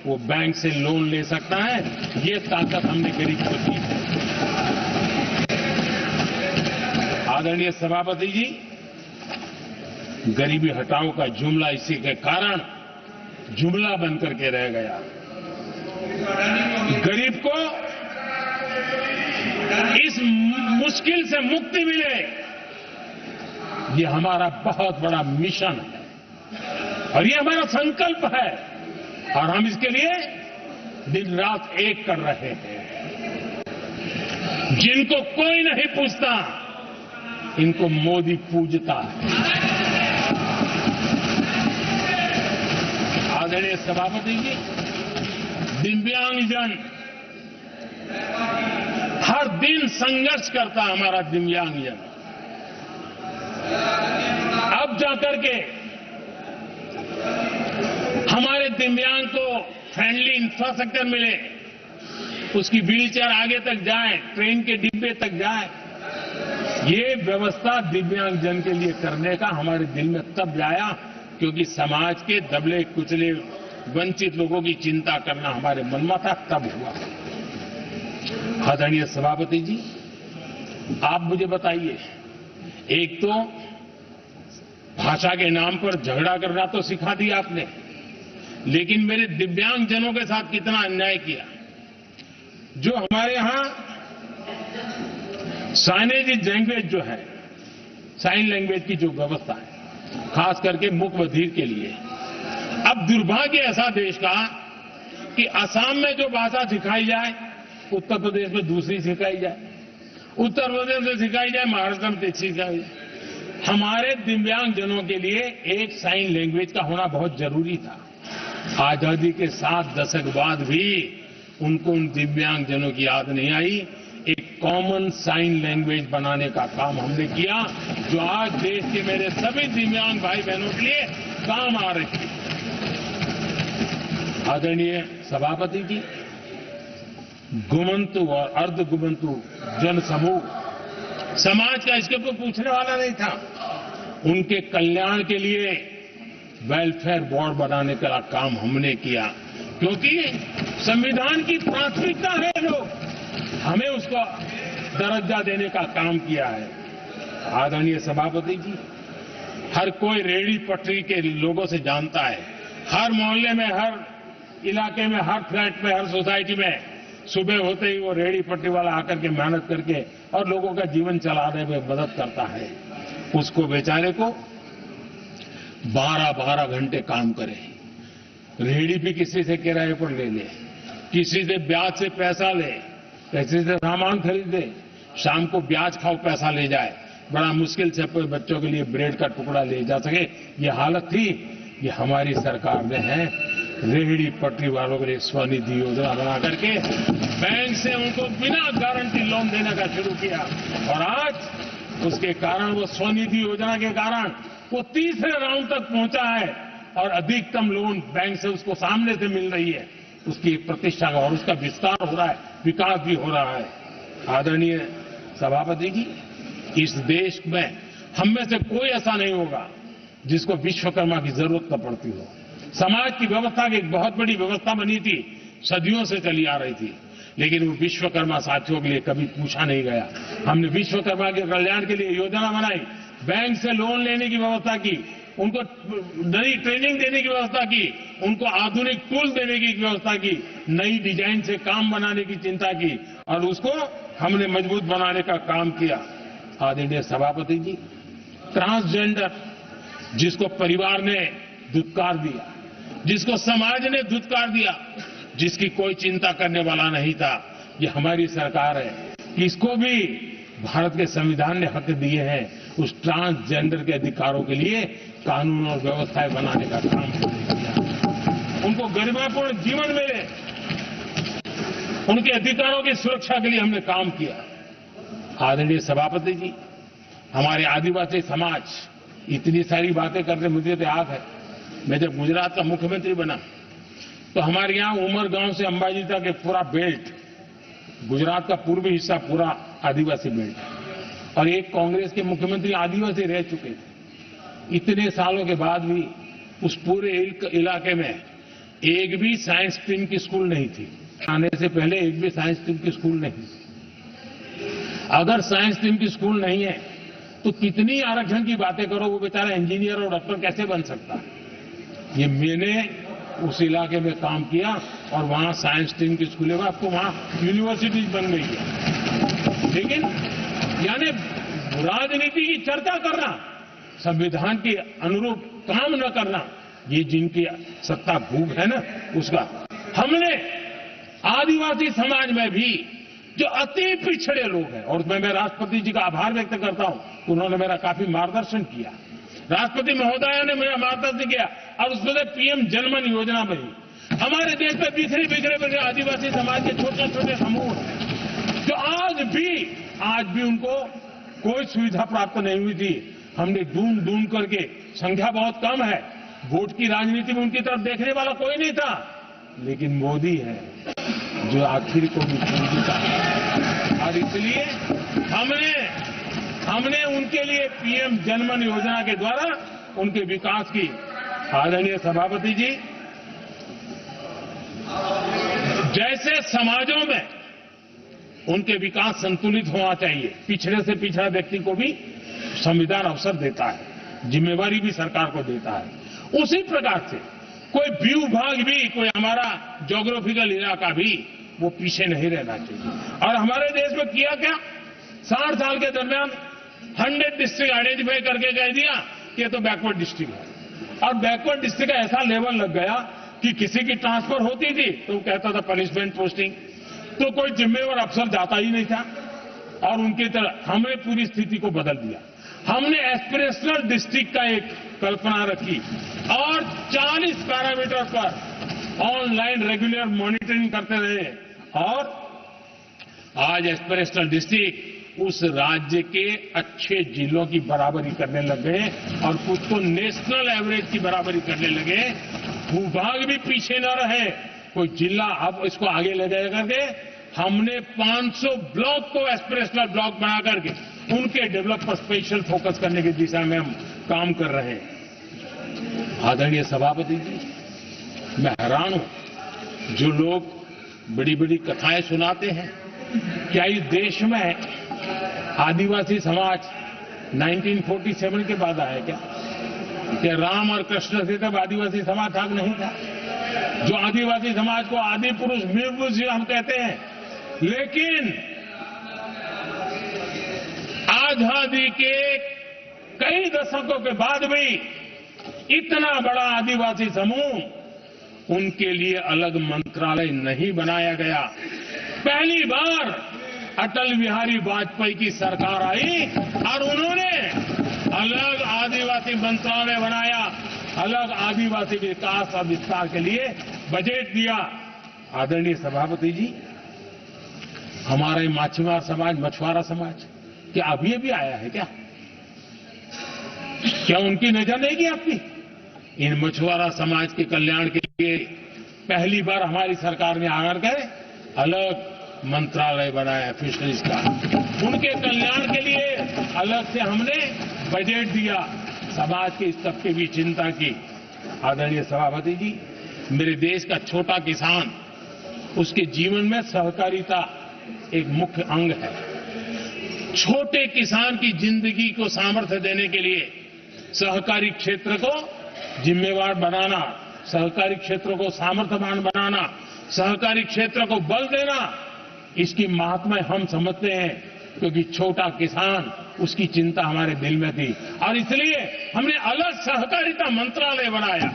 वो बैंक से लोन ले सकता है। ये ताकत हमने गरीब को दी है। आदरणीय सभापति जी, गरीबी हटाओ का जुमला इसी के कारण जुमला बनकर के रह गया। गरीब को इस मुश्किल से मुक्ति मिले, ये हमारा बहुत बड़ा मिशन है और ये हमारा संकल्प है और हम इसके लिए दिन रात एक कर रहे हैं। जिनको कोई नहीं पूछता, इनको मोदी पूजता है। आदरणीय सभापति जी, दिव्यांगजन हर दिन संघर्ष करता हमारा दिव्यांगजन। अब जाकर के हमारे दिव्यांग को फ्रेंडली इंफ्रास्ट्रक्चर मिले, उसकी व्हीलचेयर आगे तक जाए, ट्रेन के डिब्बे तक जाए। ये व्यवस्था दिव्यांगजन के लिए करने का हमारे दिल में तब आया क्योंकि समाज के दबले कुचले वंचित लोगों की चिंता करना हमारे मन में था, तब हुआ। आदरणीय सभापति जी, आप मुझे बताइए, एक तो भाषा के नाम पर झगड़ा करना तो सिखा दिया आपने, लेकिन मेरे दिव्यांगजनों के साथ कितना अन्याय किया। जो हमारे यहां साइनेज लैंग्वेज जो है, साइन लैंग्वेज की जो व्यवस्था है, खास करके मूक बधिर के लिए, अब दुर्भाग्य ऐसा देश का कि असम में जो भाषा सिखाई जाए उत्तर प्रदेश में दूसरी सिखाई जाए, उत्तर प्रदेश में सिखाई जाए महाराष्ट्र में तीसरी सिखाई जाए। हमारे दिव्यांगजनों के लिए एक साइन लैंग्वेज का होना बहुत जरूरी था। आजादी के 7 दशक बाद भी उनको उन दिव्यांगजनों की याद नहीं आई। एक कॉमन साइन लैंग्वेज बनाने का काम हमने किया, जो आज देश के मेरे सभी दिव्यांग भाई बहनों के लिए काम आ रही है। आदरणीय सभापति जी, गुमंतु और अर्ध गुमंतु जन समूह समाज का इसके ऊपर पूछने वाला नहीं था। उनके कल्याण के लिए वेलफेयर बोर्ड बनाने का काम हमने किया, क्योंकि संविधान की प्राथमिकता है लोग, हमें उसको दर्जा देने का काम किया है। आदरणीय सभापति जी, हर कोई रेहड़ी पटरी के लोगों से जानता है, हर मोहल्ले में, हर इलाके में, हर फ्लैट में, हर सोसाइटी में सुबह होते ही वो रेहड़ी पटरी वाला आकर के मेहनत करके और लोगों का जीवन चलाने में मदद करता है। उसको बेचारे को 12-12 घंटे काम करे, रेहड़ी भी किसी से किराए पर ले ले, किसी से ब्याज से पैसा ले, किसी से सामान खरीदे, शाम को ब्याज खाओ पैसा ले जाए, बड़ा मुश्किल से अपने बच्चों के लिए ब्रेड का टुकड़ा ले जा सके। ये हालत थी। ये हमारी सरकार ने है रेहड़ी पटरी वालों के लिए स्वनिधि योजना बना करके बैंक से उनको बिना गारंटी लोन देने का शुरू किया, और आज उसके कारण, वो स्वनिधि योजना के कारण वो तीसरे राउंड तक पहुंचा है और अधिकतम लोन बैंक से उसको सामने से मिल रही है। उसकी प्रतिष्ठा का और उसका विस्तार हो रहा है, विकास भी हो रहा है। आदरणीय सभापति जी, इस देश में हम में से कोई ऐसा नहीं होगा जिसको विश्वकर्मा की जरूरत न पड़ती हो। समाज की व्यवस्था की एक बहुत बड़ी व्यवस्था बनी थी, सदियों से चली आ रही थी, लेकिन वो विश्वकर्मा साथियों के लिए कभी पूछा नहीं गया। हमने विश्वकर्मा के कल्याण के लिए योजना बनाई, बैंक से लोन लेने की व्यवस्था की, उनको नई ट्रेनिंग देने की व्यवस्था की, उनको आधुनिक टूल देने की व्यवस्था की, नई डिजाइन से काम बनाने की चिंता की और उसको हमने मजबूत बनाने का काम किया। आदरणीय सभापति जी, ट्रांसजेंडर जिसको परिवार ने धुतकार दिया, जिसको समाज ने धुतकार दिया, जिसकी कोई चिंता करने वाला नहीं था, ये हमारी सरकार है। इसको भी भारत के संविधान ने हक दिए हैं, उस ट्रांसजेंडर के अधिकारों के लिए कानून और व्यवस्थाएं बनाने का काम हमने किया। उनको गरिमापूर्ण जीवन मिले, उनके अधिकारों की सुरक्षा के लिए हमने काम किया। आदरणीय सभापति जी, हमारे आदिवासी समाज इतनी सारी बातें करते, मुझे तो याद है मैं जब गुजरात का मुख्यमंत्री बना तो हमारे यहां उमरगांव से अंबाजी तक एक पूरा बेल्ट, गुजरात का पूर्वी हिस्सा पूरा आदिवासी बेल्ट, और एक कांग्रेस के मुख्यमंत्री आदिवासी रह चुके थे। इतने सालों के बाद भी उस पूरे इलाके में एक भी साइंस स्ट्रीम की स्कूल नहीं थी। आने से पहले एक भी साइंस स्ट्रीम की स्कूल नहीं थी। अगर साइंस स्ट्रीम की स्कूल नहीं है तो कितनी आरक्षण की बातें करो, वो बेचारा इंजीनियर और डॉक्टर कैसे बन सकता है। ये मैंने उस इलाके में काम किया और वहां साइंस स्ट्रीम की स्कूलें, आपको वहां यूनिवर्सिटीज बन गई है। लेकिन यानी राजनीति की चर्चा करना, संविधान के अनुरूप काम न करना, ये जिनकी सत्ता भूख है ना, उसका हमने आदिवासी समाज में भी जो अति पिछड़े लोग हैं, और मैं राष्ट्रपति जी का आभार व्यक्त करता हूं, उन्होंने मेरा काफी मार्गदर्शन किया। राष्ट्रपति महोदया ने मेरा मार्गदर्शन किया और उसमें पीएम जनमन योजना में ही हमारे देश में बिखरे आदिवासी समाज के छोटे छोटे समूह हैं, जो आज भी उनको कोई सुविधा प्राप्त नहीं हुई थी। हमने ढूंढ करके, संख्या बहुत कम है, वोट की राजनीति में उनकी तरफ देखने वाला कोई नहीं था, लेकिन मोदी है जो आखिर को भी समझता है। और इसलिए हमने उनके लिए पीएम जनमन योजना के द्वारा उनके विकास की। आदरणीय सभापति जी, जैसे समाजों में उनके विकास संतुलित होना चाहिए, पिछड़े से पिछड़ा व्यक्ति को भी संविधान अवसर देता है, जिम्मेवारी भी सरकार को देता है, उसी प्रकार से कोई भी विभाग भी, कोई हमारा ज्योग्राफिकल इलाका भी वो पीछे नहीं रहना चाहिए। और हमारे देश में किया क्या, 60 साल के दरमियान 100 डिस्ट्रिक्ट आइडेंटिफाई करके कह दिया कि ये तो बैकवर्ड डिस्ट्रिक्ट है, और बैकवर्ड डिस्ट्रिक्ट का ऐसा लेवल लग गया कि किसी की ट्रांसफर होती थी तो वो कहता था पनिशमेंट पोस्टिंग, तो कोई जिम्मेवार अफसर जाता ही नहीं था। और उनकी तरह हमने पूरी स्थिति को बदल दिया। हमने एस्पिरेशनल डिस्ट्रिक्ट का एक कल्पना रखी और 40 पैरामीटर पर ऑनलाइन रेगुलर मॉनिटरिंग करते रहे, और आज एस्पिरेशनल डिस्ट्रिक्ट उस राज्य के अच्छे जिलों की बराबरी करने लग गए और कुछ तो नेशनल एवरेज की बराबरी करने लगे। भूभाग भी पीछे न रहे, कोई जिला अब इसको आगे ले जाए करके हमने 500 ब्लॉक को एस्पिरेशनल ब्लॉक बना करके उनके डेवलप पर स्पेशल फोकस करने की दिशा में हम काम कर रहे हैं। आदरणीय सभापति जी, मैं हैरान हूं, जो लोग बड़ी बड़ी कथाएं सुनाते हैं, क्या इस देश में आदिवासी समाज 1947 के बाद आया क्या राम और कृष्ण से तब आदिवासी समाज था नहीं था? जो आदिवासी समाज को आदि पुरुष वीर पुरुष हम कहते हैं, लेकिन आजादी के कई दशकों के बाद भी इतना बड़ा आदिवासी समूह, उनके लिए अलग मंत्रालय नहीं बनाया गया। पहली बार अटल बिहारी वाजपेयी की सरकार आई और उन्होंने अलग आदिवासी मंत्रालय बनाया, अलग आदिवासी विकास और विस्तार के लिए बजट दिया। आदरणीय सभापति जी, हमारे माछीमार समाज, मछुआरा समाज, क्या अभी भी आया है क्या उनकी नजर नहीं गई आपकी? इन मछुआरा समाज के कल्याण के लिए पहली बार हमारी सरकार ने आकर के अलग मंत्रालय बनाया फिशरीज का। उनके कल्याण के लिए अलग से हमने बजट दिया, समाज के इस तबके की चिंता की। आदरणीय सभापति जी, मेरे देश का छोटा किसान, उसके जीवन में सहकारिता एक मुख्य अंग है। छोटे किसान की जिंदगी को सामर्थ्य देने के लिए सहकारी क्षेत्र को जिम्मेवार बनाना, सहकारी क्षेत्र को सामर्थ्यवान बनाना, सहकारी क्षेत्र को बल देना, इसकी महात्मा हम समझते हैं, क्योंकि छोटा किसान, उसकी चिंता हमारे दिल में थी और इसलिए हमने अलग सहकारिता मंत्रालय बनाया।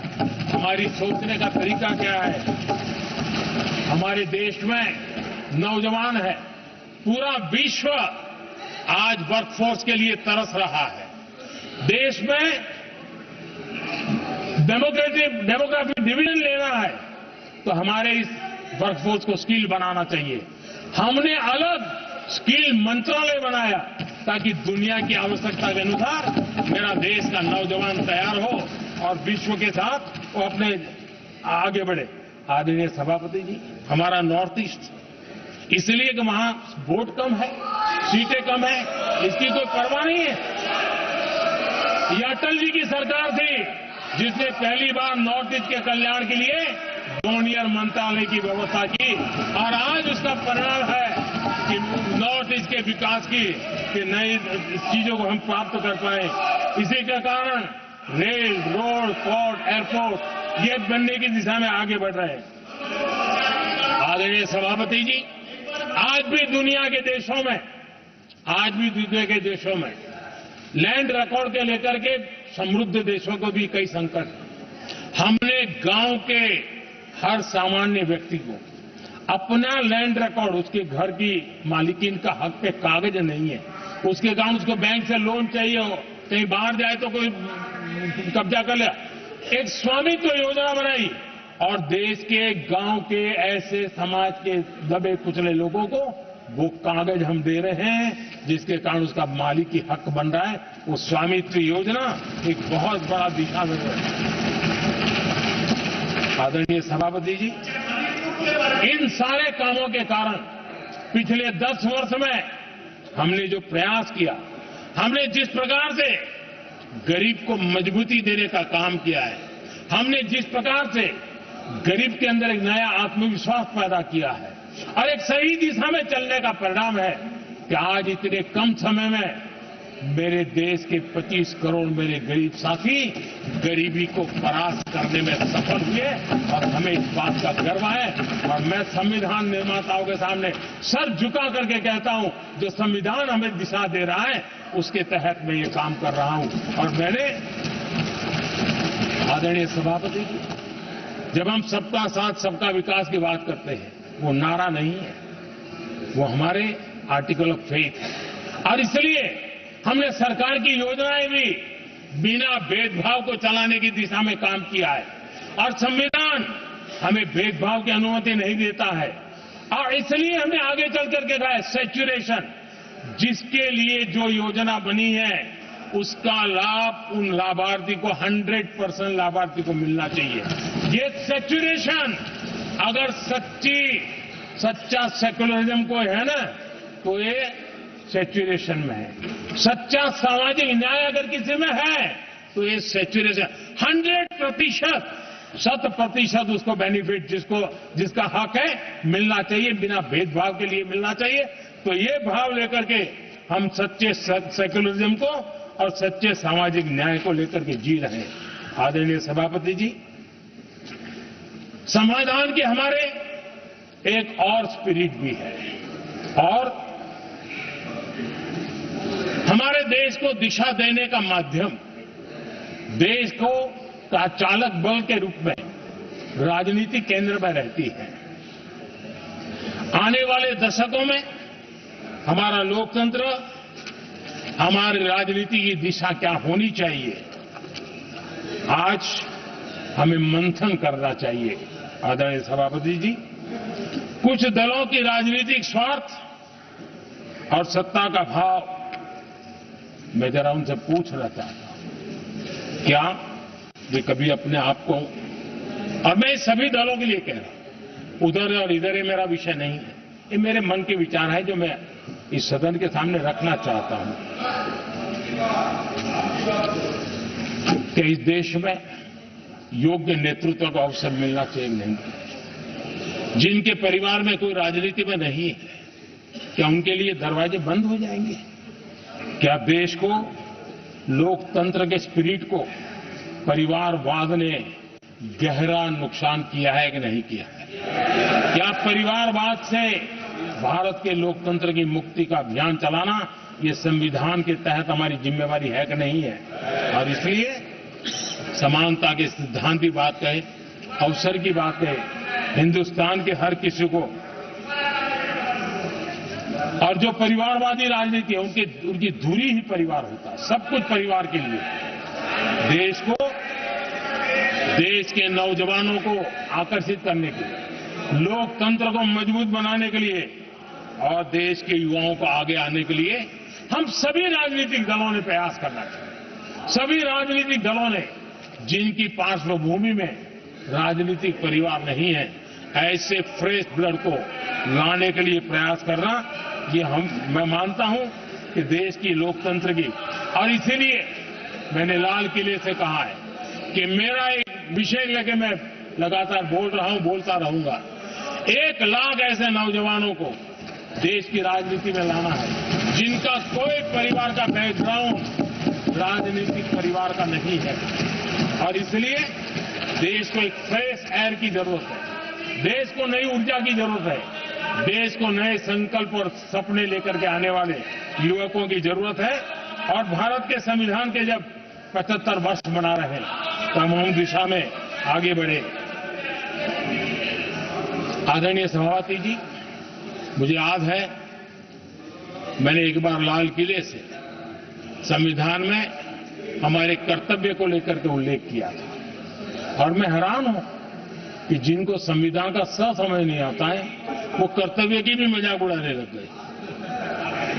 हमारी सोचने का तरीका क्या है? हमारे देश में नौजवान है, पूरा विश्व आज वर्कफोर्स के लिए तरस रहा है। देश में डेमोग्राफिक डिवीजन लेना है तो हमारे इस वर्कफोर्स को स्किल बनाना चाहिए। हमने अलग स्किल मंत्रालय बनाया ताकि दुनिया की आवश्यकता के अनुसार मेरा देश का नौजवान तैयार हो और विश्व के साथ वो अपने आगे बढ़े। आदरणीय सभापति जी, हमारा नॉर्थ ईस्ट इसलिए कि वहां वोट कम है, सीटें कम है, इसकी कोई परवाह नहीं है। ये अटल जी की सरकार थी जिसने पहली बार नॉर्थ ईस्ट के कल्याण के लिए जूनियर मंत्रालय की व्यवस्था की और आज उसका परिणाम है कि नॉर्थ ईस्ट के विकास की नई चीजों को हम प्राप्त कर पाए। इसी के कारण रेल, रोड, पोर्ट, एयरपोर्ट ये बनने की दिशा में आगे बढ़ रहे हैं। आदरणीय सभापति जी, आज भी दुनिया के देशों में लैंड रिकॉर्ड के लेकर के समृद्ध देशों को भी कई संकट हैं। हमने गांव के हर सामान्य व्यक्ति को अपना लैंड रिकॉर्ड, उसके घर की मालिकीन का हक पे कागज नहीं है, उसके गांव उसको बैंक से लोन चाहिए हो, कहीं बाहर जाए तो कोई कब्जा कर लिया, एक स्वामित्व योजना बनाई और देश के गांव के ऐसे समाज के दबे कुचले लोगों को वो कागज हम दे रहे हैं जिसके कारण उसका मालिकी हक बन रहा है। वो स्वामित्व योजना एक बहुत बड़ा दिशा में है। आदरणीय सभापति जी, इन सारे कामों के कारण पिछले 10 वर्ष में हमने जो प्रयास किया, हमने जिस प्रकार से गरीब को मजबूती देने का काम किया है, हमने जिस प्रकार से गरीब के अंदर एक नया आत्मविश्वास पैदा किया है और एक सही दिशा में चलने का परिणाम है कि आज इतने कम समय में मेरे देश के 25 करोड़ मेरे गरीब साथी गरीबी को परास्त करने में सफल हुए और हमें इस बात का गर्व है। और मैं संविधान निर्माताओं के सामने सर झुका करके कहता हूं, जो संविधान हमें दिशा दे रहा है उसके तहत मैं ये काम कर रहा हूं। और मैंने, आदरणीय सभापति जी, जब हम सबका साथ सबका विकास की बात करते हैं, वो नारा नहीं है, वो हमारे आर्टिकल ऑफ फेथ है। और इसलिए हमने सरकार की योजनाएं भी बिना भेदभाव को चलाने की दिशा में काम किया है और संविधान हमें भेदभाव की अनुमति नहीं देता है। और इसलिए हमने आगे चल करके कहा है सैचुरेशन, जिसके लिए जो योजना बनी है उसका लाभ उन लाभार्थी को 100% लाभार्थी को मिलना चाहिए। ये सैचुरेशन अगर सच्चा सेकुलरिज्म को है ना, तो ये सैचुरेशन में है। सच्चा सामाजिक न्याय अगर किसी में है तो ये सैचुरेशन 100% उसको बेनिफिट जिसका हक है मिलना चाहिए, बिना भेदभाव के लिए मिलना चाहिए। तो ये भाव लेकर के हम सच्चे सेकुलरिज्म को और सच्चे सामाजिक न्याय को लेकर के जी रहे हैं। आदरणीय सभापति जी, संविधान के हमारे एक और स्पिरिट भी है और हमारे देश को दिशा देने का माध्यम, देश को का चालक बल के रूप में राजनीति केंद्र में रहती है। आने वाले दशकों में हमारा लोकतंत्र, हमारी राजनीति की दिशा क्या होनी चाहिए, आज हमें मंथन करना चाहिए। आदरणीय सभापति जी, कुछ दलों की राजनीतिक स्वार्थ और सत्ता का भाव, मैं जरा उनसे पूछना चाहता हूं, क्या वे कभी अपने आप को, और मैं सभी दलों के लिए कह रहा हूं, उधर और इधर ये मेरा विषय नहीं है, ये मेरे मन के विचार है जो मैं इस सदन के सामने रखना चाहता हूं कि इस देश में योग्य नेतृत्व का अवसर मिलना चाहिए नहीं। जिनके परिवार में कोई राजनीति में नहीं है, क्या उनके लिए दरवाजे बंद हो जाएंगे? क्या देश को, लोकतंत्र के स्पिरिट को परिवारवाद ने गहरा नुकसान किया है कि नहीं किया है? क्या परिवारवाद से भारत के लोकतंत्र की मुक्ति का अभियान चलाना ये संविधान के तहत हमारी जिम्मेवारी है कि नहीं है? और इसलिए समानता के सिद्धांत की बात कहे, अवसर की बात कहे, हिंदुस्तान के हर किसी को, और जो परिवारवादी राजनीति है उनकी दूरी ही परिवार होता है। सब कुछ परिवार के लिए, देश को, देश के नौजवानों को आकर्षित करने के लिए, लोकतंत्र को मजबूत बनाने के लिए और देश के युवाओं को आगे आने के लिए हम सभी राजनीतिक दलों ने प्रयास करना चाहिए। सभी राजनीतिक दलों ने, जिनकी पार्श्वभूमि में राजनीतिक परिवार नहीं है, ऐसे फ्रेश ब्लड को लाने के लिए प्रयास करना, ये मैं मानता हूं कि देश की लोकतंत्र की, और इसीलिए मैंने लाल किले से कहा है कि मेरा एक विषय लेके मैं लगातार बोल रहा हूं, बोलता रहूंगा। 1 लाख ऐसे नौजवानों को देश की राजनीति में लाना है जिनका कोई परिवार का बैकग्राउंड राजनीतिक परिवार का नहीं है, और इसलिए देश को एक फ्रेश एयर की जरूरत है, देश को नई ऊर्जा की जरूरत है, देश को नए संकल्प और सपने लेकर के आने वाले युवकों की जरूरत है। और भारत के संविधान के जब 75 वर्ष मना रहे हैं तो हम उस दिशा में आगे बढ़े। आदरणीय सभापति जी, मुझे याद है मैंने एक बार लाल किले से संविधान में हमारे कर्तव्य को लेकर के उल्लेख किया था, और मैं हैरान हूं कि जिनको संविधान का समझ नहीं आता है वो कर्तव्य की भी मजाक उड़ाने लग गए।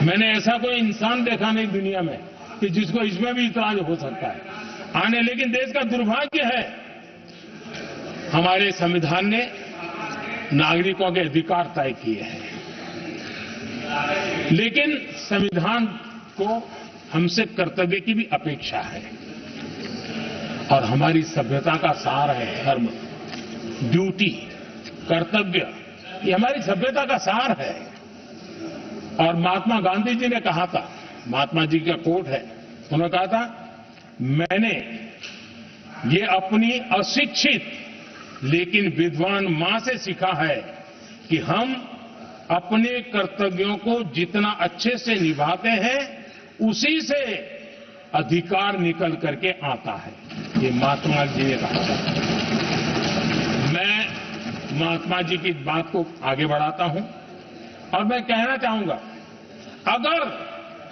मैंने ऐसा कोई इंसान देखा नहीं दुनिया में कि जिसको इसमें भी इतराज हो सकता है आने। लेकिन देश का दुर्भाग्य है, हमारे संविधान ने नागरिकों के अधिकार तय किए हैं, लेकिन संविधान को हमसे कर्तव्य की भी अपेक्षा है। और हमारी सभ्यता का सार है धर्म, ड्यूटी, कर्तव्य, ये हमारी सभ्यता का सार है। और महात्मा गांधी जी ने कहा था, महात्मा जी का कोट है, उन्होंने कहा था, मैंने ये अपनी अशिक्षित लेकिन विद्वान मां से सीखा है कि हम अपने कर्तव्यों को जितना अच्छे से निभाते हैं उसी से अधिकार निकल करके आता है। ये महात्मा जी ने कहा था। मैं महात्मा जी की बात को आगे बढ़ाता हूं और मैं कहना चाहूंगा, अगर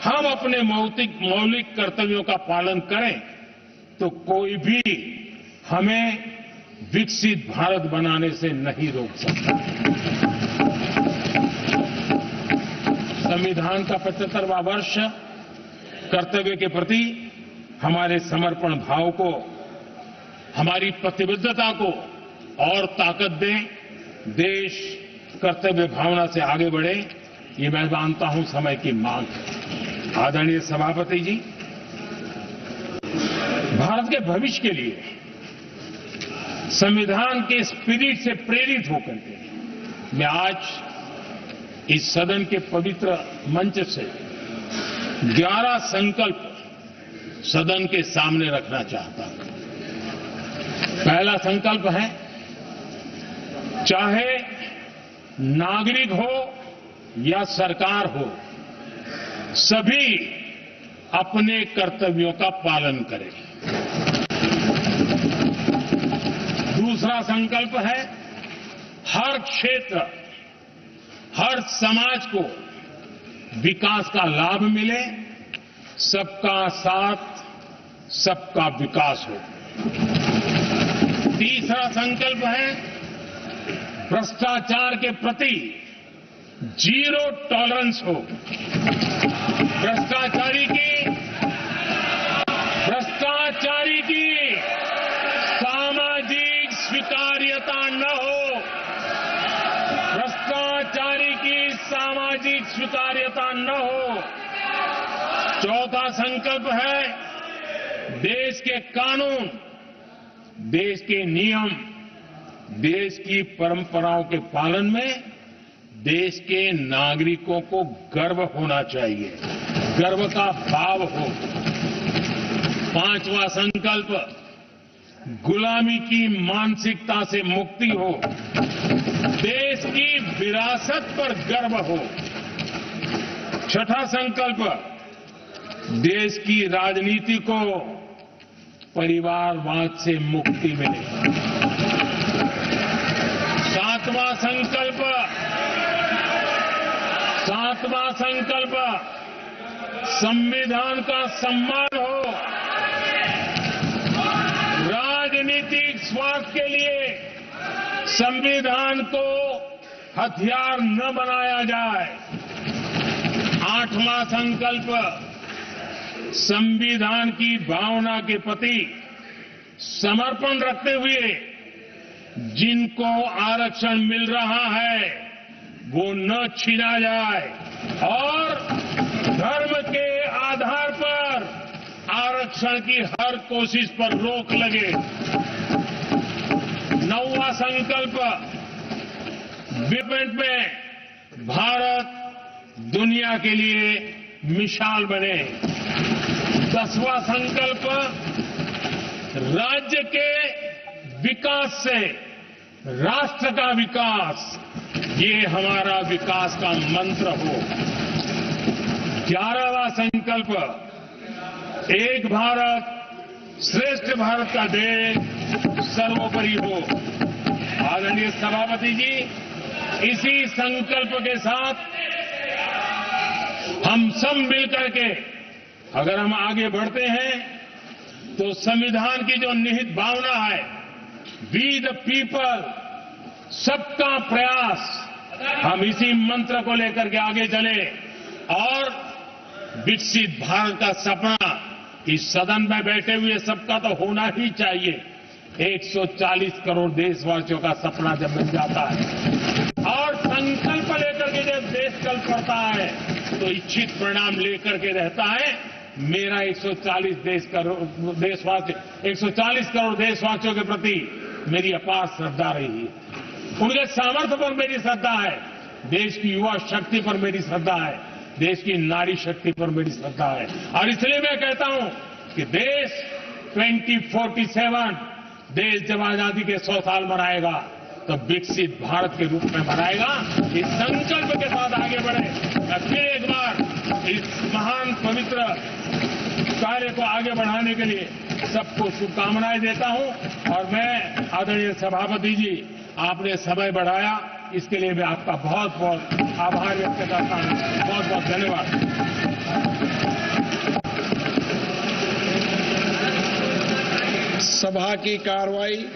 हम अपने मौलिक कर्तव्यों का पालन करें तो कोई भी हमें विकसित भारत बनाने से नहीं रोक सकता। संविधान का 75वां वर्ष कर्तव्य के प्रति हमारे समर्पण भाव को, हमारी प्रतिबद्धता को और ताकत दे, देश कर्तव्य भावना से आगे बढ़े, ये मैं मानता हूं समय की मांग है। आदरणीय सभापति जी, भारत के भविष्य के लिए संविधान के स्पिरिट से प्रेरित होकर के मैं आज इस सदन के पवित्र मंच से 11 संकल्प सदन के सामने रखना चाहता हूं। पहला संकल्प है, चाहे नागरिक हो या सरकार हो, सभी अपने कर्तव्यों का पालन करें। दूसरा संकल्प है, हर क्षेत्र, हर समाज को विकास का लाभ मिले, सबका साथ, सबका विकास हो। तीसरा संकल्प है, भ्रष्टाचार के प्रति जीरो टॉलरेंस हो। भ्रष्टाचारी की सामाजिक स्वीकार्यता न हो। भ्रष्टाचारी की न हो। चौथा संकल्प है देश के कानून, देश के नियम, देश की परंपराओं के पालन में देश के नागरिकों को गर्व होना चाहिए, गर्व का भाव हो। पांचवा संकल्प गुलामी की मानसिकता से मुक्ति हो, देश की विरासत पर गर्व हो। छठा संकल्प देश की राजनीति को परिवारवाद से मुक्ति मिले। सातवां संकल्प संविधान का सम्मान हो, राजनीतिक स्वार्थ के लिए संविधान को हथियार न बनाया जाए। आठवां संकल्प संविधान की भावना के प्रति समर्पण रखते हुए जिनको आरक्षण मिल रहा है वो न छीना जाए और धर्म के आधार पर आरक्षण की हर कोशिश पर रोक लगे। नौवां संकल्प डेवलपमेंट में भारत दुनिया के लिए मिसाल बने। 10वां संकल्प राज्य के विकास से राष्ट्र का विकास, ये हमारा विकास का मंत्र हो। 11वां संकल्प एक भारत श्रेष्ठ भारत का देश सर्वोपरि हो। आदरणीय सभापति जी, इसी संकल्प के साथ हम सब मिलकर के अगर हम आगे बढ़ते हैं तो संविधान की जो निहित भावना है वी द पीपल, सबका प्रयास, हम इसी मंत्र को लेकर के आगे चले और विकसित भारत का सपना इस सदन में बैठे हुए सबका तो होना ही चाहिए। 140 करोड़ देशवासियों का सपना जब बन जाता है और संकल्प लेकर के जब देश चल पड़ता है तो इच्छित परिणाम लेकर के रहता है। मेरा 140 करोड़ देशवासियों के प्रति मेरी अपार श्रद्धा रही है। उनके सामर्थ्य पर मेरी श्रद्धा है, देश की युवा शक्ति पर मेरी श्रद्धा है, देश की नारी शक्ति पर मेरी श्रद्धा है। और इसलिए मैं कहता हूं कि देश 2047 देश जब आजादी के 100 साल मनाएगा तो विकसित भारत के रूप में मनाएगा। इस संकल्प के साथ आगे बढ़े। मैं फिर एक बार इस महान पवित्र कार्य को आगे बढ़ाने के लिए सबको शुभकामनाएं देता हूं और मैं आदरणीय सभापति जी, आपने समय बढ़ाया इसके लिए मैं आपका बहुत बहुत आभार व्यक्त करता हूं। बहुत बहुत धन्यवाद। सभा की कार्रवाई